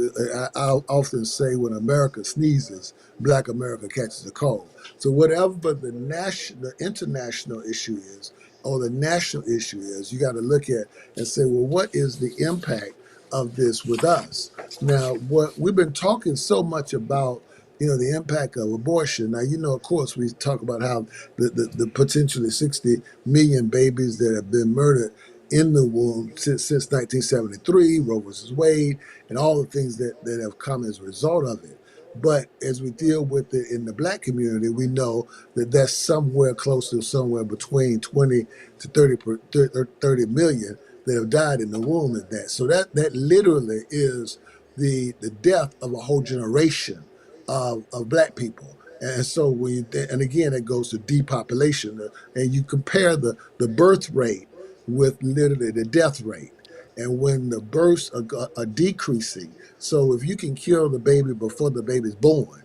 I'll often say when America sneezes, black America catches a cold. So whatever the international issue is, or the national issue is, you got to look at and say, well, what is the impact of this with us? Now, what we've been talking so much about, the impact of abortion. Now, of course, we talk about how the potentially 60 million babies that have been murdered in the womb since 1973, Roe versus Wade, and all the things that have come as a result of it. But as we deal with it in the black community, we know that that's somewhere close to somewhere between 20 to 30 million that have died in the womb in that. So that literally is the death of a whole generation of black people. And so and again, it goes to depopulation. And you compare the birth rate with literally the death rate. And when the births are decreasing, so if you can kill the baby before the baby's born,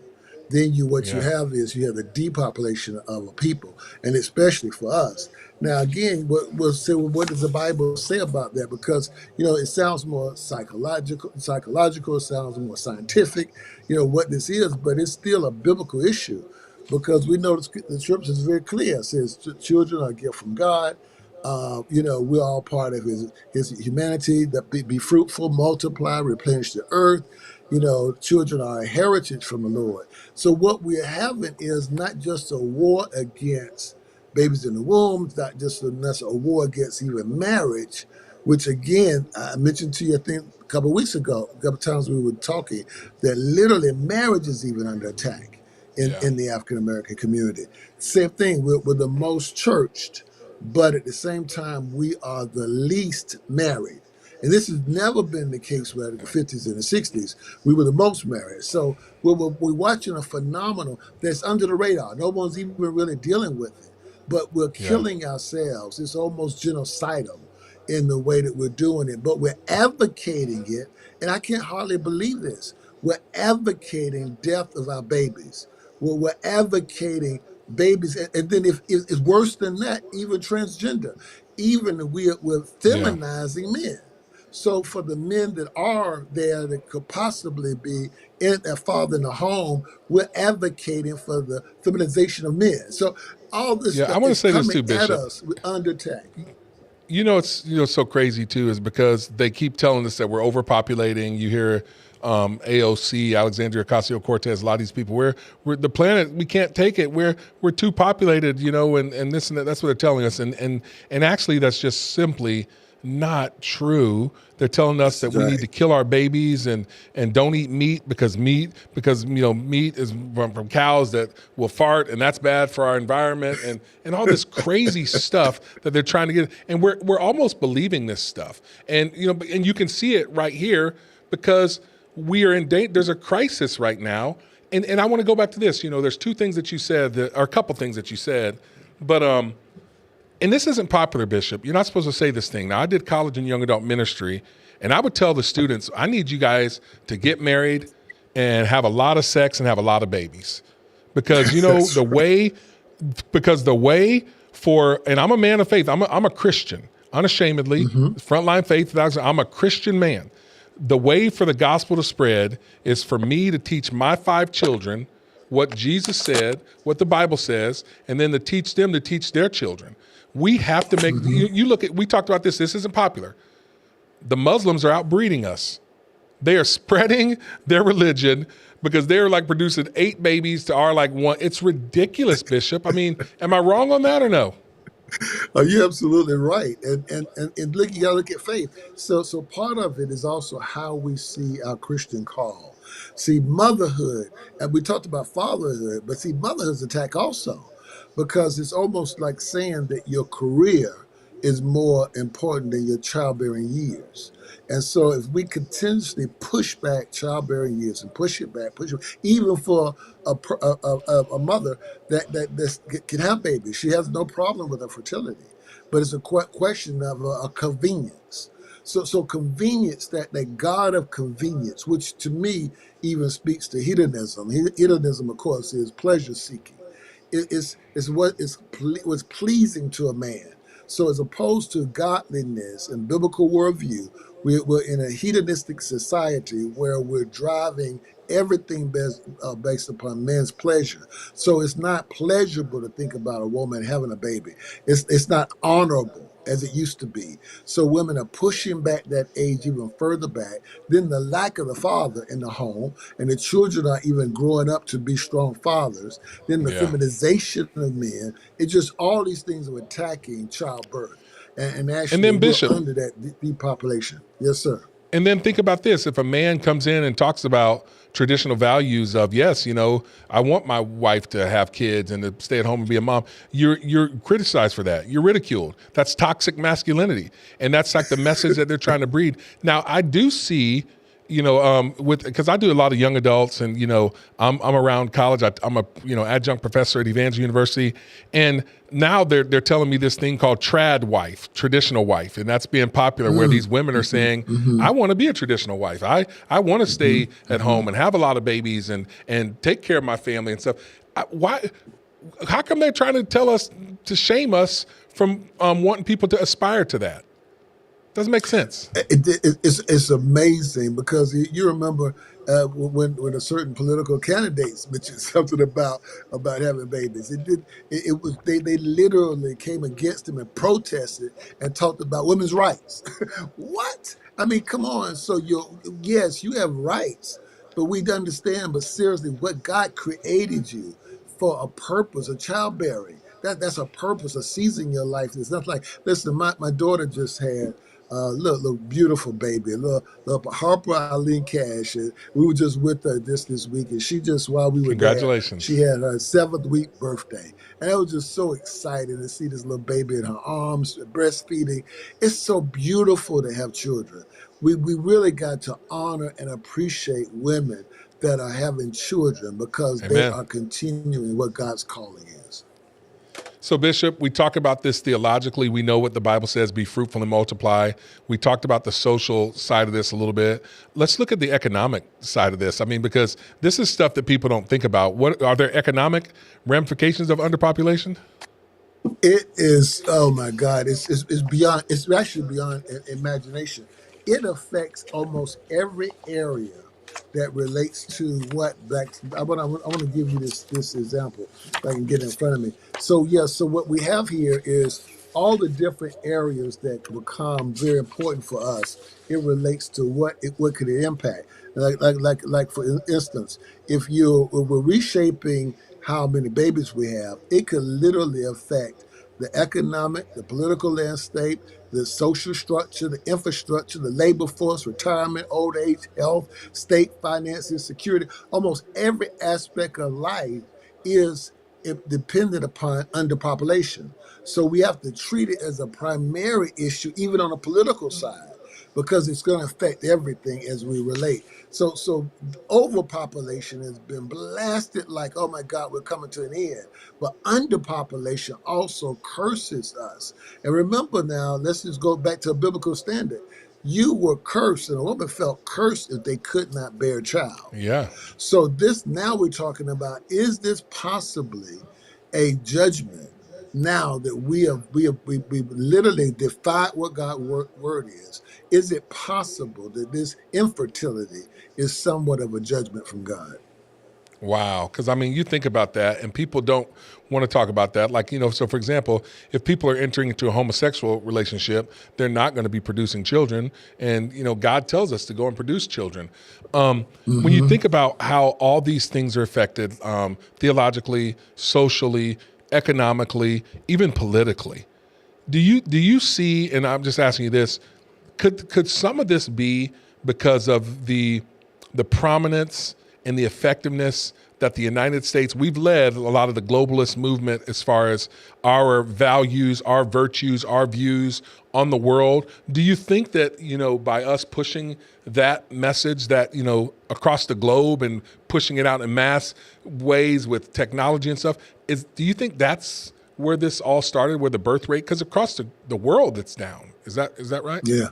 then what you have is you have the depopulation of a people, and especially for us. Now, again, we'll say, well, what does the Bible say about that? Because it sounds more psychological. It sounds more scientific. What this is, but it's still a biblical issue, because we know the scripture is very clear. It says children are a gift from God. We're all part of his humanity. That be fruitful, multiply, replenish the earth. Children are a heritage from the Lord. So what we're having is not just a war against babies in the womb, it's not just a war against even marriage, which again, I mentioned to you, I think a couple of weeks ago, a couple of times we were talking, that literally marriage is even under attack in the African-American community. Same thing, we're the most churched, but at the same time, we are the least married. And this has never been the case where in the 50s and the 60s, we were the most married. So we're watching a phenomenon that's under the radar. No one's even really dealing with it, but we're killing ourselves. It's almost genocidal in the way that we're doing it, but we're advocating it. And I can't hardly believe this. We're advocating death of our babies. We're advocating babies. And then if it's worse than that, even transgender, even we're feminizing men. So for the men that are there that could possibly be in a father in the home, we're advocating for the feminization of men. So all this stuff I want to say this too, at Bishop. us, we're under attack. It's so crazy too, is because they keep telling us that we're overpopulating. You hear AOC, Alexandria Ocasio-Cortez, a lot of these people, we're the planet, we can't take it. We're too populated, and this and that. That's what they're telling us. And actually that's just simply not true. They're telling us that we need to kill our babies and don't eat meat because meat is from cows that will fart, and that's bad for our environment, and all this crazy stuff that they're trying to get. And we're almost believing this stuff. And and you can see it right here, because we are in danger. There's a crisis right now. And I want to go back to this. There's two things that you said, or a couple things that you said, but and this isn't popular, Bishop. You're not supposed to say this thing. Now, I did college and young adult ministry, and I would tell the students, I need you guys to get married and have a lot of sex and have a lot of babies. Because, the way for, and I'm a man of faith. I'm a Christian, unashamedly, Frontline Faith. I'm a Christian man. The way for the gospel to spread is for me to teach my 5 children what Jesus said, what the Bible says, and then to teach them to teach their children. We have to make, you look at, we talked about this isn't popular. The Muslims are outbreeding us. They are spreading their religion because they're like producing 8 babies to our 1. It's ridiculous, Bishop. I mean, am I wrong on that or no? Oh, you're absolutely right. And look, you gotta look at faith. So part of it is also how we see our Christian call. See, motherhood, and we talked about fatherhood, but see, motherhood's attack also, because it's almost like saying that your career is more important than your childbearing years. And so if we continuously push back childbearing years and push it back, even for a mother that can have babies, she has no problem with her fertility, but it's a question of a convenience. So convenience, that God of convenience, which to me even speaks to hedonism. Hedonism, of course, is pleasure seeking. It's what's pleasing to a man. So as opposed to godliness and biblical worldview, we're in a hedonistic society where we're driving everything based upon man's pleasure. So it's not pleasurable to think about a woman having a baby. It's not honorable as it used to be. So women are pushing back that age even further back. Then the lack of the father in the home, and the children are even growing up to be strong fathers. Then the feminization of men. It's just all these things are attacking childbirth. And actually, and then, Bishop, we're under that depopulation. Yes, sir. And then think about this. If a man comes in and talks about traditional values of, yes, I want my wife to have kids and to stay at home and be a mom, you're criticized for that. You're ridiculed. That's toxic masculinity. And that's like the message that they're trying to breed. Now, I do see because I do a lot of young adults, and I'm around college. I'm a adjunct professor at Evangel University, and now they're telling me this thing called trad wife, traditional wife, and that's being popular where these women are saying, I want to be a traditional wife. I want to stay at home and have a lot of babies and take care of my family and stuff. Why? How come they're trying to tell us to shame us from wanting people to aspire to that? Doesn't make sense. It's amazing because you remember when a certain political candidates mentioned something about having babies. It was they literally came against him and protested and talked about women's rights. What? I mean, come on. So yes, you have rights, but we understand. But seriously, what God created you for a purpose, a childbearing. That's a purpose, a season in your life. It's not like, listen, my daughter just had little beautiful baby, little Harper Eileen Cash. And we were just with her this week, and she just, while we were there, Congratulations. she had her 7th week birthday. And I was just so excited to see this little baby in her arms, breastfeeding. It's so beautiful to have children. We really got to honor and appreciate women that are having children because they Amen. are continuing what God's calling is. So, Bishop, we talk about this theologically. We know what the Bible says, be fruitful and multiply. We talked about the social side of this a little bit. Let's look at the economic side of this. I mean, because this is stuff that people don't think about. What are there economic ramifications of underpopulation? It is, oh my God, it's beyond, it's actually beyond imagination. It affects almost every area that relates to what blacks. I want to give you this example if I can get it in front of me. So so what we have here is all the different areas that become very important for us. It relates to what could it impact. Like for instance, if we're reshaping how many babies we have, it could literally affect the economic, the political landscape, the social structure, the infrastructure, the labor force, retirement, old age, health, state finances, security. Almost every aspect of life is dependent upon underpopulation. So we have to treat it as a primary issue, even on the political side, because it's going to affect everything as we relate. So overpopulation has been blasted like, oh my God, we're coming to an end. But underpopulation also curses us. And remember now, let's just go back to a biblical standard. You were cursed, and a woman felt cursed if they could not bear a child. Yeah. So now we're talking about, is this possibly a judgment now that we literally defied what God's word is? Is it possible that this infertility is somewhat of a judgment from God? Wow. Because, I mean, you think about that, and people don't want to talk about that. Like, so for example, if people are entering into a homosexual relationship, they're not going to be producing children. And, God tells us to go and produce children. When you think about how all these things are affected theologically, socially, economically, even politically, do you see, and I'm just asking you this, could some of this be because of the prominence and the effectiveness that the United States, we've led a lot of the globalist movement as far as our values, our virtues, our views on the world. Do you think that, by us pushing that message that, across the globe and pushing it out in mass ways with technology and stuff, do you think that's where this all started, where the birth rate, because across the world it's down. Is that right? Yeah.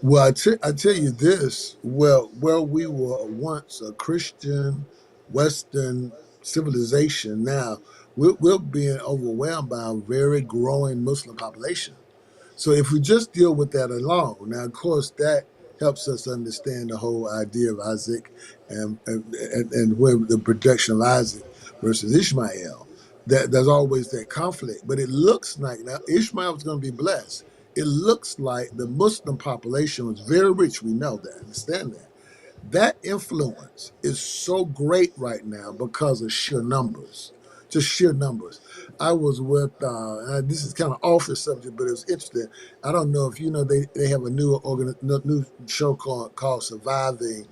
Well, I tell you this, where we were once a Christian Western civilization, now we're being overwhelmed by a very growing Muslim population. So if we just deal with that alone, now of course that helps us understand the whole idea of Isaac and where the protection of Isaac versus Ishmael. There's always that conflict, but it looks like now Ishmael was going to be blessed. It looks like the Muslim population was very rich. We know that, understand that. That influence is so great right now because of sheer numbers, just sheer numbers. I was with, this is kind of off the subject, but it was interesting. I don't know if you know, they have a new show called Surviving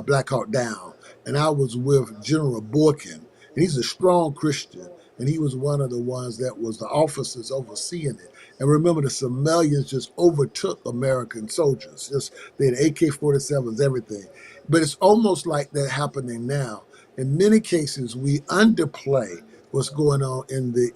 Black Hawk Down. And I was with General Boykin, and he's a strong Christian. and he was one of the ones that was the officers overseeing it. And remember, the Somalians just overtook American soldiers. Just they had AK-47s, everything. But it's almost like that happening now. In many cases, we underplay what's going on in the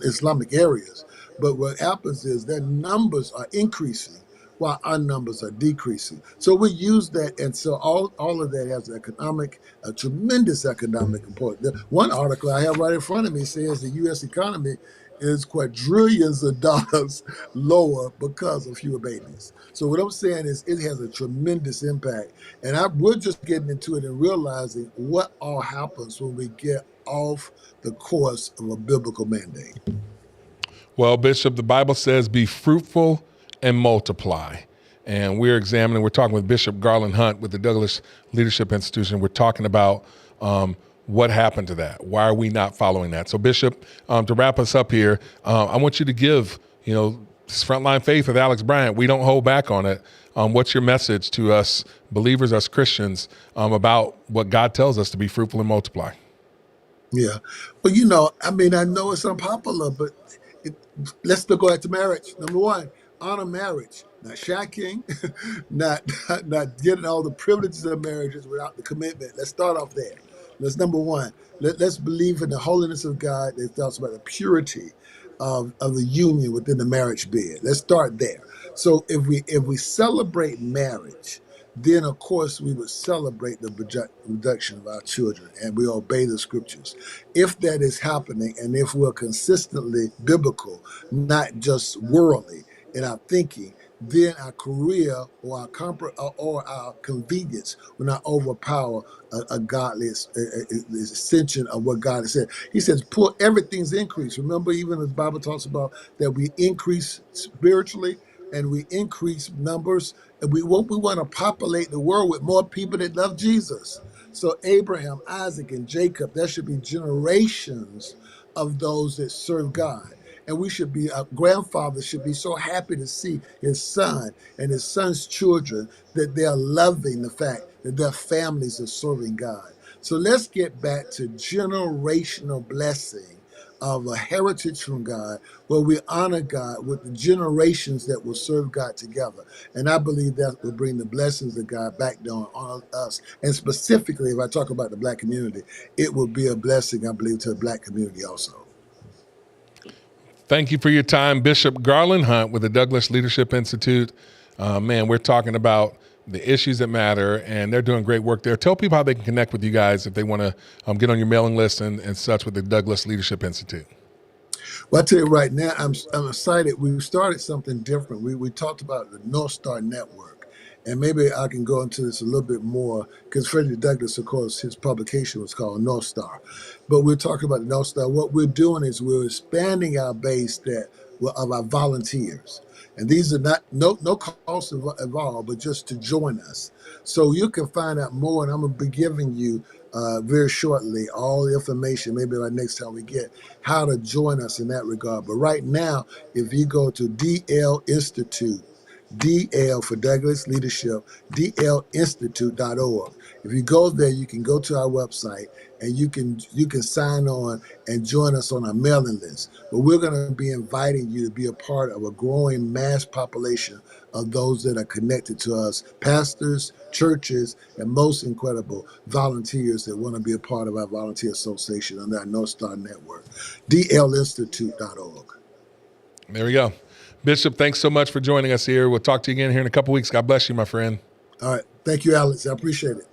Islamic areas. But what happens is their numbers are increasing while our numbers are decreasing. So we use that, and so all of that has a tremendous economic importance. One article I have right in front of me says the U.S. economy is quadrillions of dollars lower because of fewer babies. So what I'm saying is it has a tremendous impact. And we're just getting into it and realizing what all happens when we get off the course of a biblical mandate. Well, Bishop, the Bible says, be fruitful and multiply. And we're talking with Bishop Garland Hunt with the Douglas Leadership Institution. We're talking about what happened to that. Why are we not following that? So, Bishop, to wrap us up here, I want you to give, this Frontline Faith with Alex Bryant. We don't hold back on it. What's your message to us believers, us Christians, about what God tells us to be fruitful and multiply? Yeah. Well, I know it's unpopular, but let's still go back to marriage. Number one, honor marriage, not shacking, not getting all the privileges of marriages without the commitment. Let's start off there. That's number one. Let's believe in the holiness of God. It talks about the purity of the union within the marriage bed. Let's start there. So if we celebrate marriage, then of course we would celebrate the production of our children, and we obey the scriptures. If that is happening, and if we're consistently biblical, not just worldly in our thinking, then our career or our comfort or our convenience will not overpower a godly extension of what God has said. He says, everything's increased. Remember, even as the Bible talks about that we increase spiritually and we increase numbers, and we want to populate the world with more people that love Jesus. So Abraham, Isaac, and Jacob, there should be generations of those that serve God. And our grandfather should be so happy to see his son and his son's children that they're loving the fact that their families are serving God. So let's get back to generational blessing of a heritage from God where we honor God with the generations that will serve God together. And I believe that will bring the blessings of God back down on us. And specifically, if I talk about the Black community, it will be a blessing, I believe, to the Black community also. Thank you for your time, Bishop Garland Hunt with the Douglas Leadership Institute. We're talking about the issues that matter, and they're doing great work there. Tell people how they can connect with you guys if they want to get on your mailing list and such with the Douglas Leadership Institute. Well, I tell you right now, I'm excited. We started something different. We talked about the North Star Network, and maybe I can go into this a little bit more because Frederick Douglass, of course, his publication was called North Star. But we're talking about the North Star. What we're doing is we're expanding our base of our volunteers. And these are no cost involved, but just to join us. So you can find out more, and I'm going to be giving you very shortly all the information, maybe by next time we get, how to join us in that regard. But right now, if you go to DL Institute, DL for Douglas Leadership, dlinstitute.org. If you go there, you can go to our website and you can sign on and join us on our mailing list. But we're going to be inviting you to be a part of a growing mass population of those that are connected to us, pastors, churches, and most incredible volunteers that want to be a part of our volunteer association under our North Star Network, dlinstitute.org. There we go. Bishop, thanks so much for joining us here. We'll talk to you again here in a couple weeks. God bless you, my friend. All right. Thank you, Alex. I appreciate it.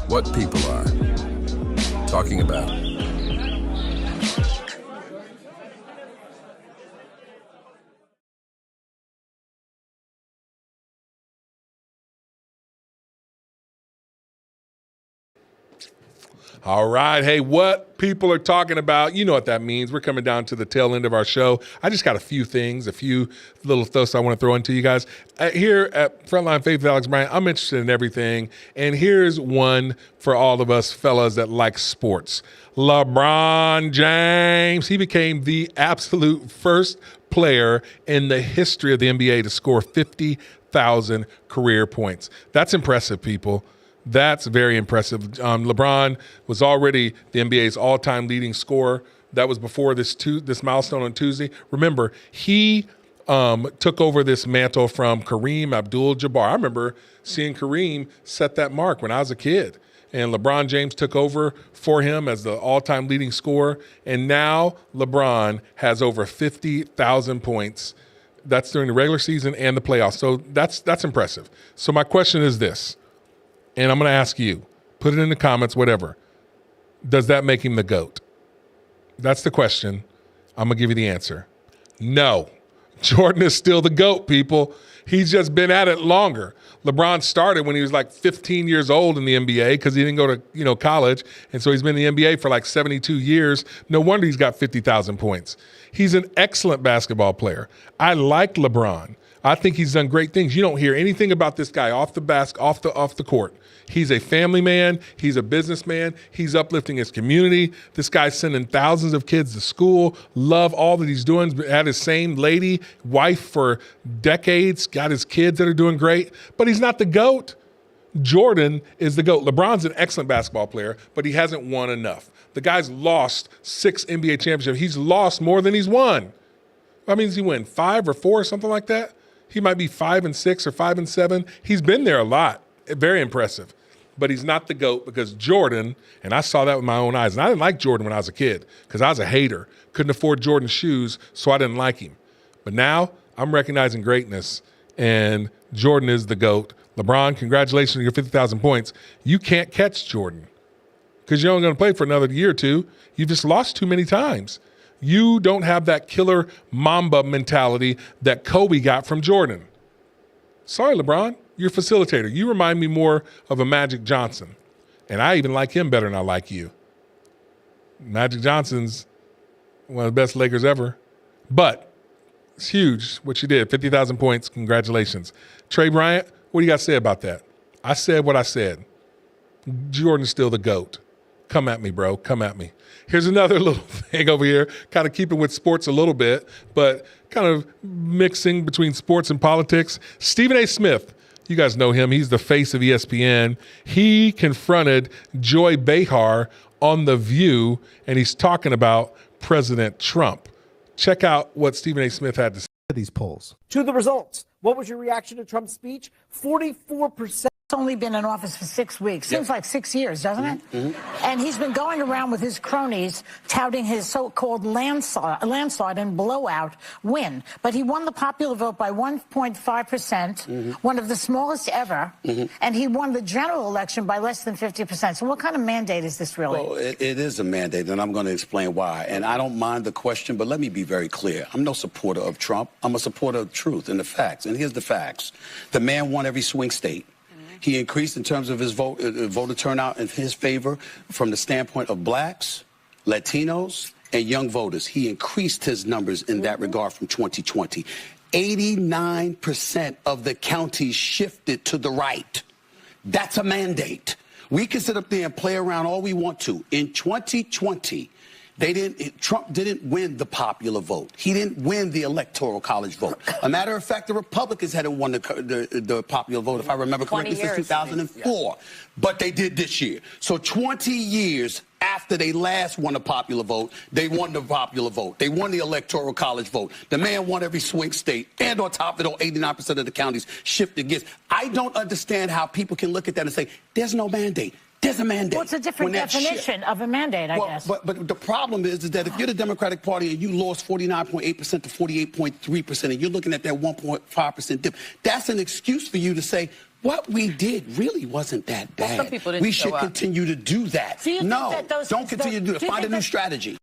What people are talking about. All right. Hey, what people are talking about, you know what that means. We're coming down to the tail end of our show. I just got a few things, a few little thoughts I want to throw into you guys. Here at Frontline Faith with Alex Bryant, I'm interested in everything. And here's one for all of us fellas that like sports. LeBron James, he became the absolute first player in the history of the NBA to score 50,000 career points. That's impressive, people. That's very impressive. LeBron was already the NBA's all-time leading scorer. That was before this milestone on Tuesday. Remember, he took over this mantle from Kareem Abdul-Jabbar. I remember seeing Kareem set that mark when I was a kid. And LeBron James took over for him as the all-time leading scorer. And now LeBron has over 50,000 points. That's during the regular season and the playoffs. So that's impressive. So my question is this. And I'm going to ask you, put it in the comments, whatever. Does that make him the GOAT? That's the question. I'm going to give you the answer. No. Jordan is still the GOAT, people. He's just been at it longer. LeBron started when he was like 15 years old in the NBA because he didn't go to college. And so he's been in the NBA for like 72 years. No wonder he's got 50,000 points. He's an excellent basketball player. I like LeBron. I think he's done great things. You don't hear anything about this guy off the court. He's a family man. He's a businessman. He's uplifting his community. This guy's sending thousands of kids to school. Love all that he's doing. Had his same wife for decades. Got his kids that are doing great. But he's not the GOAT. Jordan is the GOAT. LeBron's an excellent basketball player, but he hasn't won enough. The guy's lost 6 NBA championships. He's lost more than he's won. I mean, does he win 5 or 4 or something like that? He might be 5 and 6 or 5 and 7. He's been there a lot. Very impressive. But he's not the GOAT because Jordan, and I saw that with my own eyes, and I didn't like Jordan when I was a kid because I was a hater. Couldn't afford Jordan's shoes, so I didn't like him. But now I'm recognizing greatness, and Jordan is the GOAT. LeBron, congratulations on your 50,000 points. You can't catch Jordan because you're only going to play for another year or two. You've just lost too many times. You don't have that killer Mamba mentality that Kobe got from Jordan. Sorry, LeBron. You're a facilitator. You remind me more of a Magic Johnson. And I even like him better than I like you. Magic Johnson's one of the best Lakers ever. But it's huge what you did. 50,000 points. Congratulations. Trey Bryant, what do you got to say about that? I said what I said. Jordan's still the GOAT. Come at me, bro. Come at me. Here's another little thing over here, kind of keeping with sports a little bit, but kind of mixing between sports and politics. Stephen A. Smith, you guys know him. He's the face of ESPN. He confronted Joy Behar on The View, and he's talking about President Trump. Check out what Stephen A. Smith had to say. These polls. To the results. What was your reaction to Trump's speech? 44%. Only been in office for 6 weeks. Seems like 6 years, doesn't it? Mm-hmm. And he's been going around with his cronies touting his so-called landslide and blowout win. But he won the popular vote by 1.5%, one of the smallest ever, and he won the general election by less than 50%. So what kind of mandate is this really? Well, it is a mandate, and I'm going to explain why. And I don't mind the question, but let me be very clear. I'm no supporter of Trump. I'm a supporter of truth and the facts. And here's the facts. The man won every swing state. He increased in terms of his voter turnout in his favor from the standpoint of blacks, Latinos, and young voters. He increased his numbers in that regard from 2020. 89% of the counties shifted to the right. That's a mandate. We can sit up there and play around all we want to. In 2020, Trump didn't win the popular vote. He didn't win the electoral college vote. A matter of fact, the Republicans hadn't won the popular vote, if I remember correctly, since 2004. But they did this year. So 20 years after they last won the popular vote, they won the popular vote. They won the electoral college vote. The man won every swing state. And on top of it, 89% of the counties shifted against. I don't understand how people can look at that and say, there's no mandate. There's a mandate. Well, it's a different definition of a mandate, I guess. But the problem is that if you're the Democratic Party and you lost 49.8% to 48.3%, and you're looking at that 1.5% dip, that's an excuse for you to say, what we did really wasn't that bad. Some people didn't we should continue to do that. No, don't continue to do that. Find a new strategy.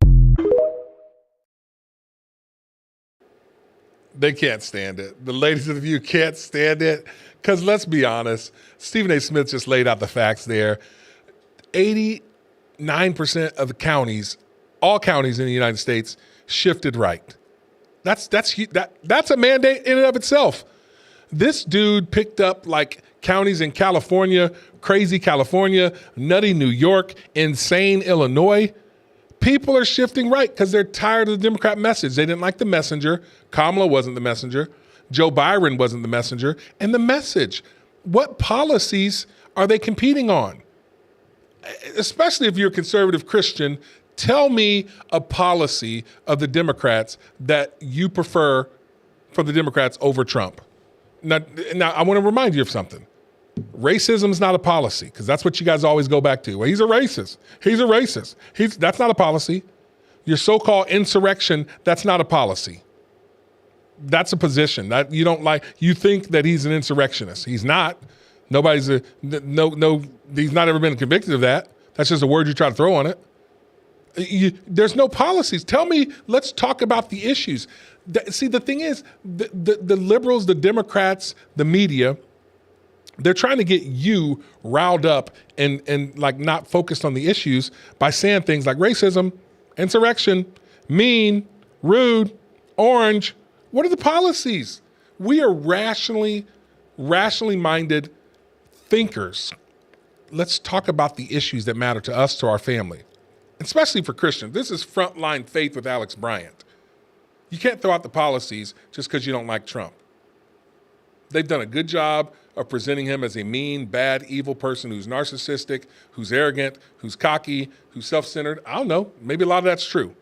They can't stand it. The ladies of the View can't stand it because let's be honest, Stephen A. Smith just laid out the facts there. 89% 99% of the counties, all counties in the United States, shifted right. That's a mandate in and of itself. This dude picked up like counties in California, crazy California, nutty New York, insane Illinois. People are shifting right because they're tired of the Democrat message. They didn't like the messenger. Kamala wasn't the messenger. Joe Biden wasn't the messenger. And the message, what policies are they competing on? Especially if you're a conservative Christian, tell me a policy of the Democrats that you prefer from the Democrats over Trump. Now I want to remind you of something. Racism is not a policy, because that's what you guys always go back to. Well, he's a racist. He's a racist. That's not a policy. Your so-called insurrection, that's not a policy. That's a position that you don't like. You think that he's an insurrectionist. He's not. He's not ever been convicted of that. That's just a word you try to throw on it. There's no policies. Tell me, let's talk about the issues. See, the thing is, the liberals, the Democrats, the media, they're trying to get you riled up and like not focused on the issues by saying things like racism, insurrection, mean, rude, orange. What are the policies? We are rationally minded thinkers. Let's talk about the issues that matter to us, to our family, especially for Christians. This is Frontline Faith with Alex Bryant. You can't throw out the policies just because you don't like Trump. They've done a good job of presenting him as a mean, bad, evil person who's narcissistic, who's arrogant, who's cocky, who's self-centered. I don't know. Maybe a lot of that's true.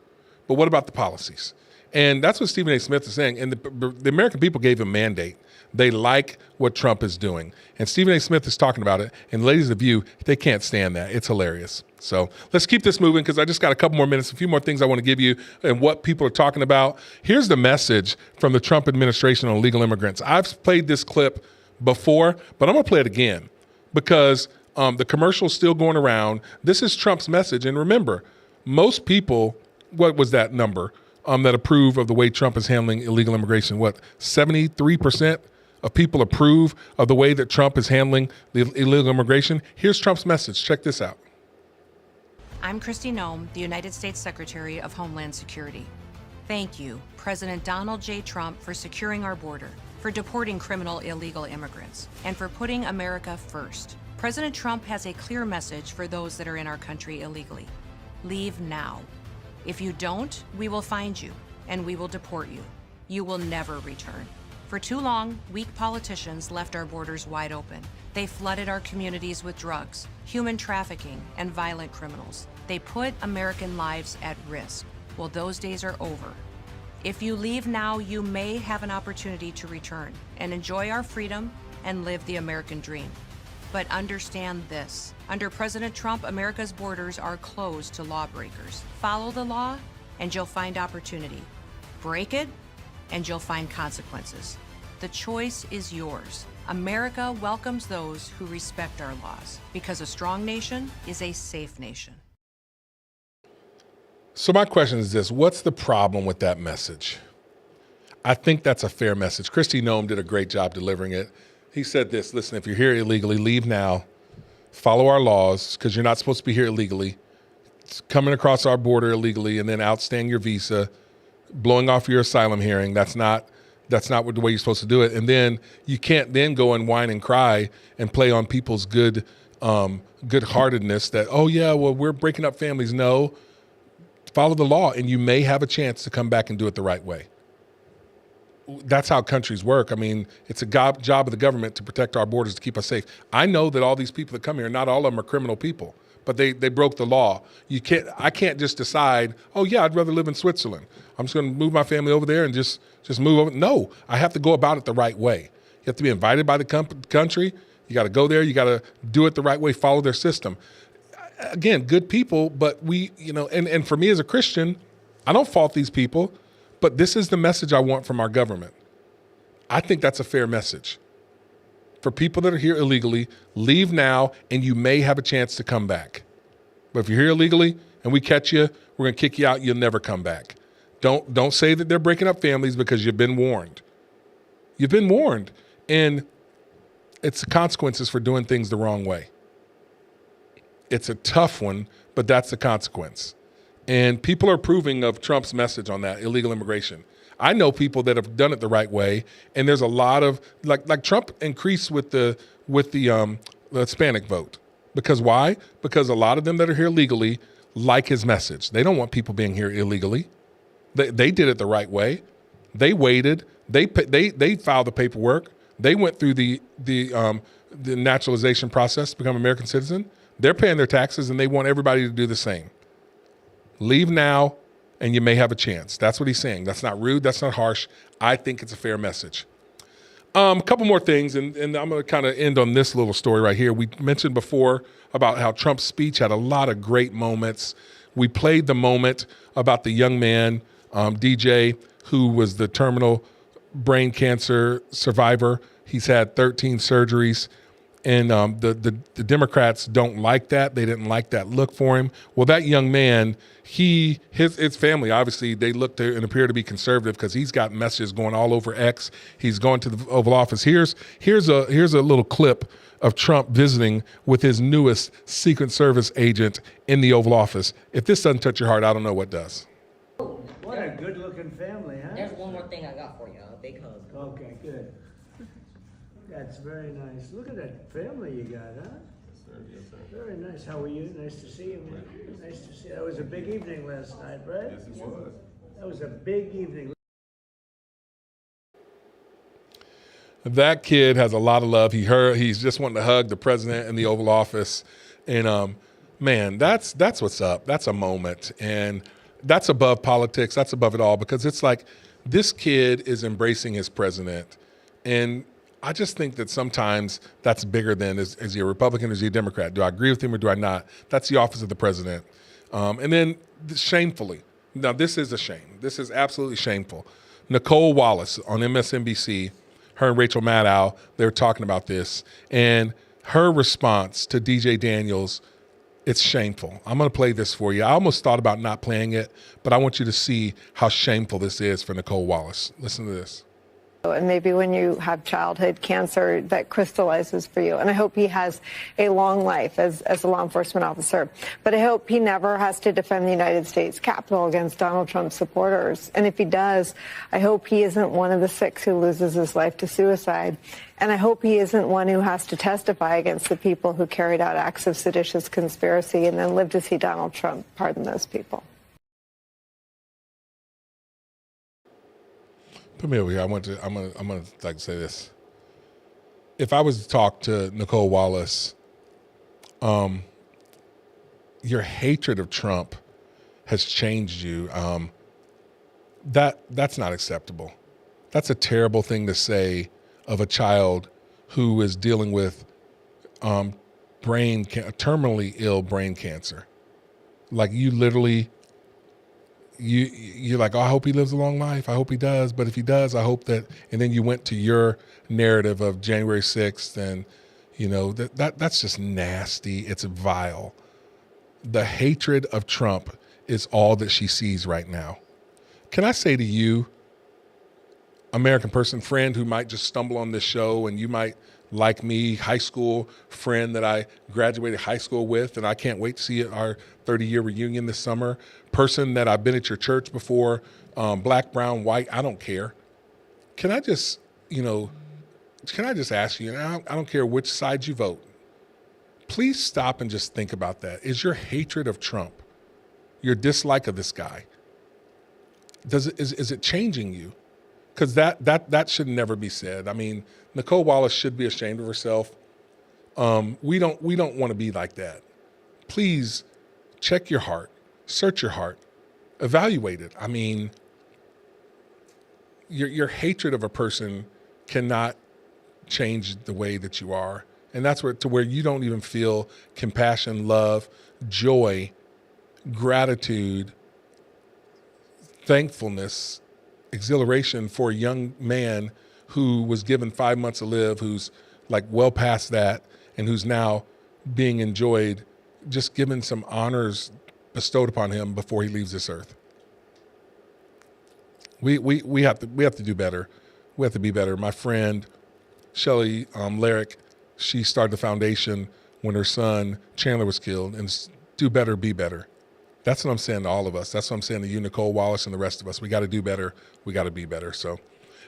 But what about the policies? And that's what Stephen A. Smith is saying. And the American people gave him a mandate. They like what Trump is doing. And Stephen A. Smith is talking about it. And ladies of you, they can't stand that. It's hilarious. So let's keep this moving, because I just got a couple more minutes, a few more things I want to give you and what people are talking about. Here's the message from the Trump administration on illegal immigrants. I've played this clip before, but I'm going to play it again because the commercial's still going around. This is Trump's message. And remember, most people, what was that number, that approve of the way Trump is handling illegal immigration? 73% of people approve of the way that Trump is handling the illegal immigration? Here's Trump's message. Check this out. I'm Kristi Noem, the United States Secretary of Homeland Security. Thank you, President Donald J. Trump, for securing our border, for deporting criminal illegal immigrants, and for putting America first. President Trump has a clear message for those that are in our country illegally. Leave now. If you don't, we will find you, and we will deport you. You will never return. For too long, weak politicians left our borders wide open. They flooded our communities with drugs, human trafficking, and violent criminals. They put American lives at risk. Well, those days are over. If you leave now, you may have an opportunity to return and enjoy our freedom and live the American dream. But understand this. Under President Trump, America's borders are closed to lawbreakers. Follow the law, and you'll find opportunity. Break it, and you'll find consequences. The choice is yours. America welcomes those who respect our laws, because a strong nation is a safe nation. So my question is this: what's the problem with that message? I think that's a fair message. Kristi Noem did a great job delivering it. He said this: listen, if you're here illegally, leave now. Follow our laws, because you're not supposed to be here illegally. It's coming across our border illegally and then outstaying your visa, blowing off your asylum hearing. That's not what the way you're supposed to do it. And then you can't then go and whine and cry and play on people's good-heartedness that, oh yeah, well, we're breaking up families. No, follow the law, and you may have a chance to come back and do it the right way. That's how countries work. I mean, it's a job of the government to protect our borders, to keep us safe. I know that all these people that come here, not all of them are criminal people, but they broke the law. I can't just decide, oh yeah, I'd rather live in Switzerland. I'm just going to move my family over there and just move over. No, I have to go about it the right way. You have to be invited by the country. You got to go there. You got to do it the right way, follow their system. Again, good people, but and for me as a Christian, I don't fault these people. But this is the message I want from our government. I think that's a fair message. For people that are here illegally, leave now, and you may have a chance to come back. But if you're here illegally and we catch you, we're going to kick you out. You'll never come back. Don't say that they're breaking up families, because you've been warned. You've been warned. And it's the consequences for doing things the wrong way. It's a tough one, but that's the consequence. And people are approving of Trump's message on that, illegal immigration. I know people that have done it the right way, and there's a lot of like Trump increased with the Hispanic vote. Because why? Because a lot of them that are here legally like his message. They don't want people being here illegally. They did it the right way. They waited. They filed the paperwork. They went through the naturalization process to become an American citizen. They're paying their taxes, and they want everybody to do the same. Leave now, and you may have a chance. That's what he's saying. That's not rude. That's not harsh. I think it's a fair message. A couple more things, and I'm going to kind of end on this little story right here. We mentioned before about how Trump's speech had a lot of great moments. We played the moment about the young man, DJ, who was the terminal brain cancer survivor. He's had 13 surgeries, and the Democrats don't like that. They didn't like that look for him. Well, that young man, his family, obviously, they look to and appear to be conservative because he's got messages going all over X. He's going to the Oval Office. Here's a little clip of Trump visiting with his newest Secret Service agent in the Oval Office. If this doesn't touch your heart, I don't know what does. What a good-looking family, huh? There's one more thing I got for you, a big hug. Okay, good. That's very nice. Look at that family you got, huh? Yes, sir. Yes, sir. Very nice. How are you? Nice to see you, man. Nice to see you. That was a big evening last night, right? Yes, it was. That was a big evening. That kid has a lot of love. He's just wanting to hug the president in the Oval Office. And man, that's what's up. That's a moment. And that's above politics. That's above it all, because it's like this kid is embracing his president. And I just think that sometimes that's bigger than is he a Republican or is he a Democrat? Do I agree with him or do I not? That's the office of the president. And then shamefully, now this is a shame. This is absolutely shameful. Nicole Wallace on MSNBC, her and Rachel Maddow, they were talking about this. And her response to DJ Daniels, it's shameful. I'm going to play this for you. I almost thought about not playing it, but I want you to see how shameful this is for Nicole Wallace. Listen to this. And maybe when you have childhood cancer, that crystallizes for you. And I hope he has a long life as a law enforcement officer. But I hope he never has to defend the United States Capitol against Donald Trump supporters. And if he does, I hope he isn't one of the 6 who loses his life to suicide. And I hope he isn't one who has to testify against the people who carried out acts of seditious conspiracy and then live to see Donald Trump pardon those people. Put me over here. I'm gonna like say this. If I was to talk to Nicole Wallace, your hatred of Trump has changed you. That's not acceptable. That's a terrible thing to say of a child who is dealing with terminally ill brain cancer. Like you literally. You're like, oh, I hope he lives a long life. I hope he does. But if he does, I hope that. And then you went to your narrative of January 6th, and you know that's just nasty. It's vile. The hatred of Trump is all that she sees right now. Can I say to you, American person, friend who might just stumble on this show, and you might like me, high school friend that I graduated high school with, and I can't wait to see our 30-year reunion this summer, person that I've been at your church before, black, brown, white, I don't care. Can I just ask you, and I don't care which side you vote, please stop and just think about that. Is your hatred of Trump, your dislike of this guy, is it changing you? Because that should never be said. I mean, Nicole Wallace should be ashamed of herself. We don't want to be like that. Please check your heart, search your heart, evaluate it. I mean, your hatred of a person cannot change the way that you are, and that's where you don't even feel compassion, love, joy, gratitude, thankfulness, exhilaration for a young man who was given 5 months to live, who's like well past that, and who's now being enjoyed, just given some honors bestowed upon him before he leaves this earth. We have to do better. We have to be better. My friend Shelley Larrick, she started the foundation when her son Chandler was killed, and do better, be better. That's what I'm saying to all of us. That's what I'm saying to you, Nicole Wallace, and the rest of us. We got to do better. We got to be better. So,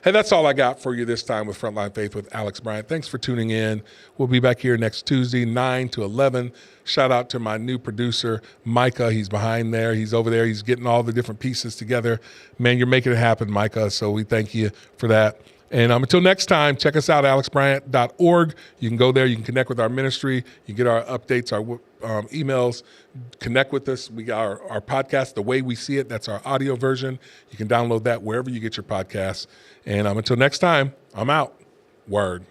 hey, that's all I got for you this time with Frontline Faith with Alex Bryant. Thanks for tuning in. We'll be back here next Tuesday, 9 to 11. Shout out to my new producer, Micah. He's behind there. He's over there. He's getting all the different pieces together. Man, you're making it happen, Micah. So we thank you for that. And until next time, check us out, alexbryant.org. You can go there. You can connect with our ministry. You get our updates, our emails. Connect with us. We got our podcast, The Way We See It. That's our audio version. You can download that wherever you get your podcasts. And until next time, I'm out. Word.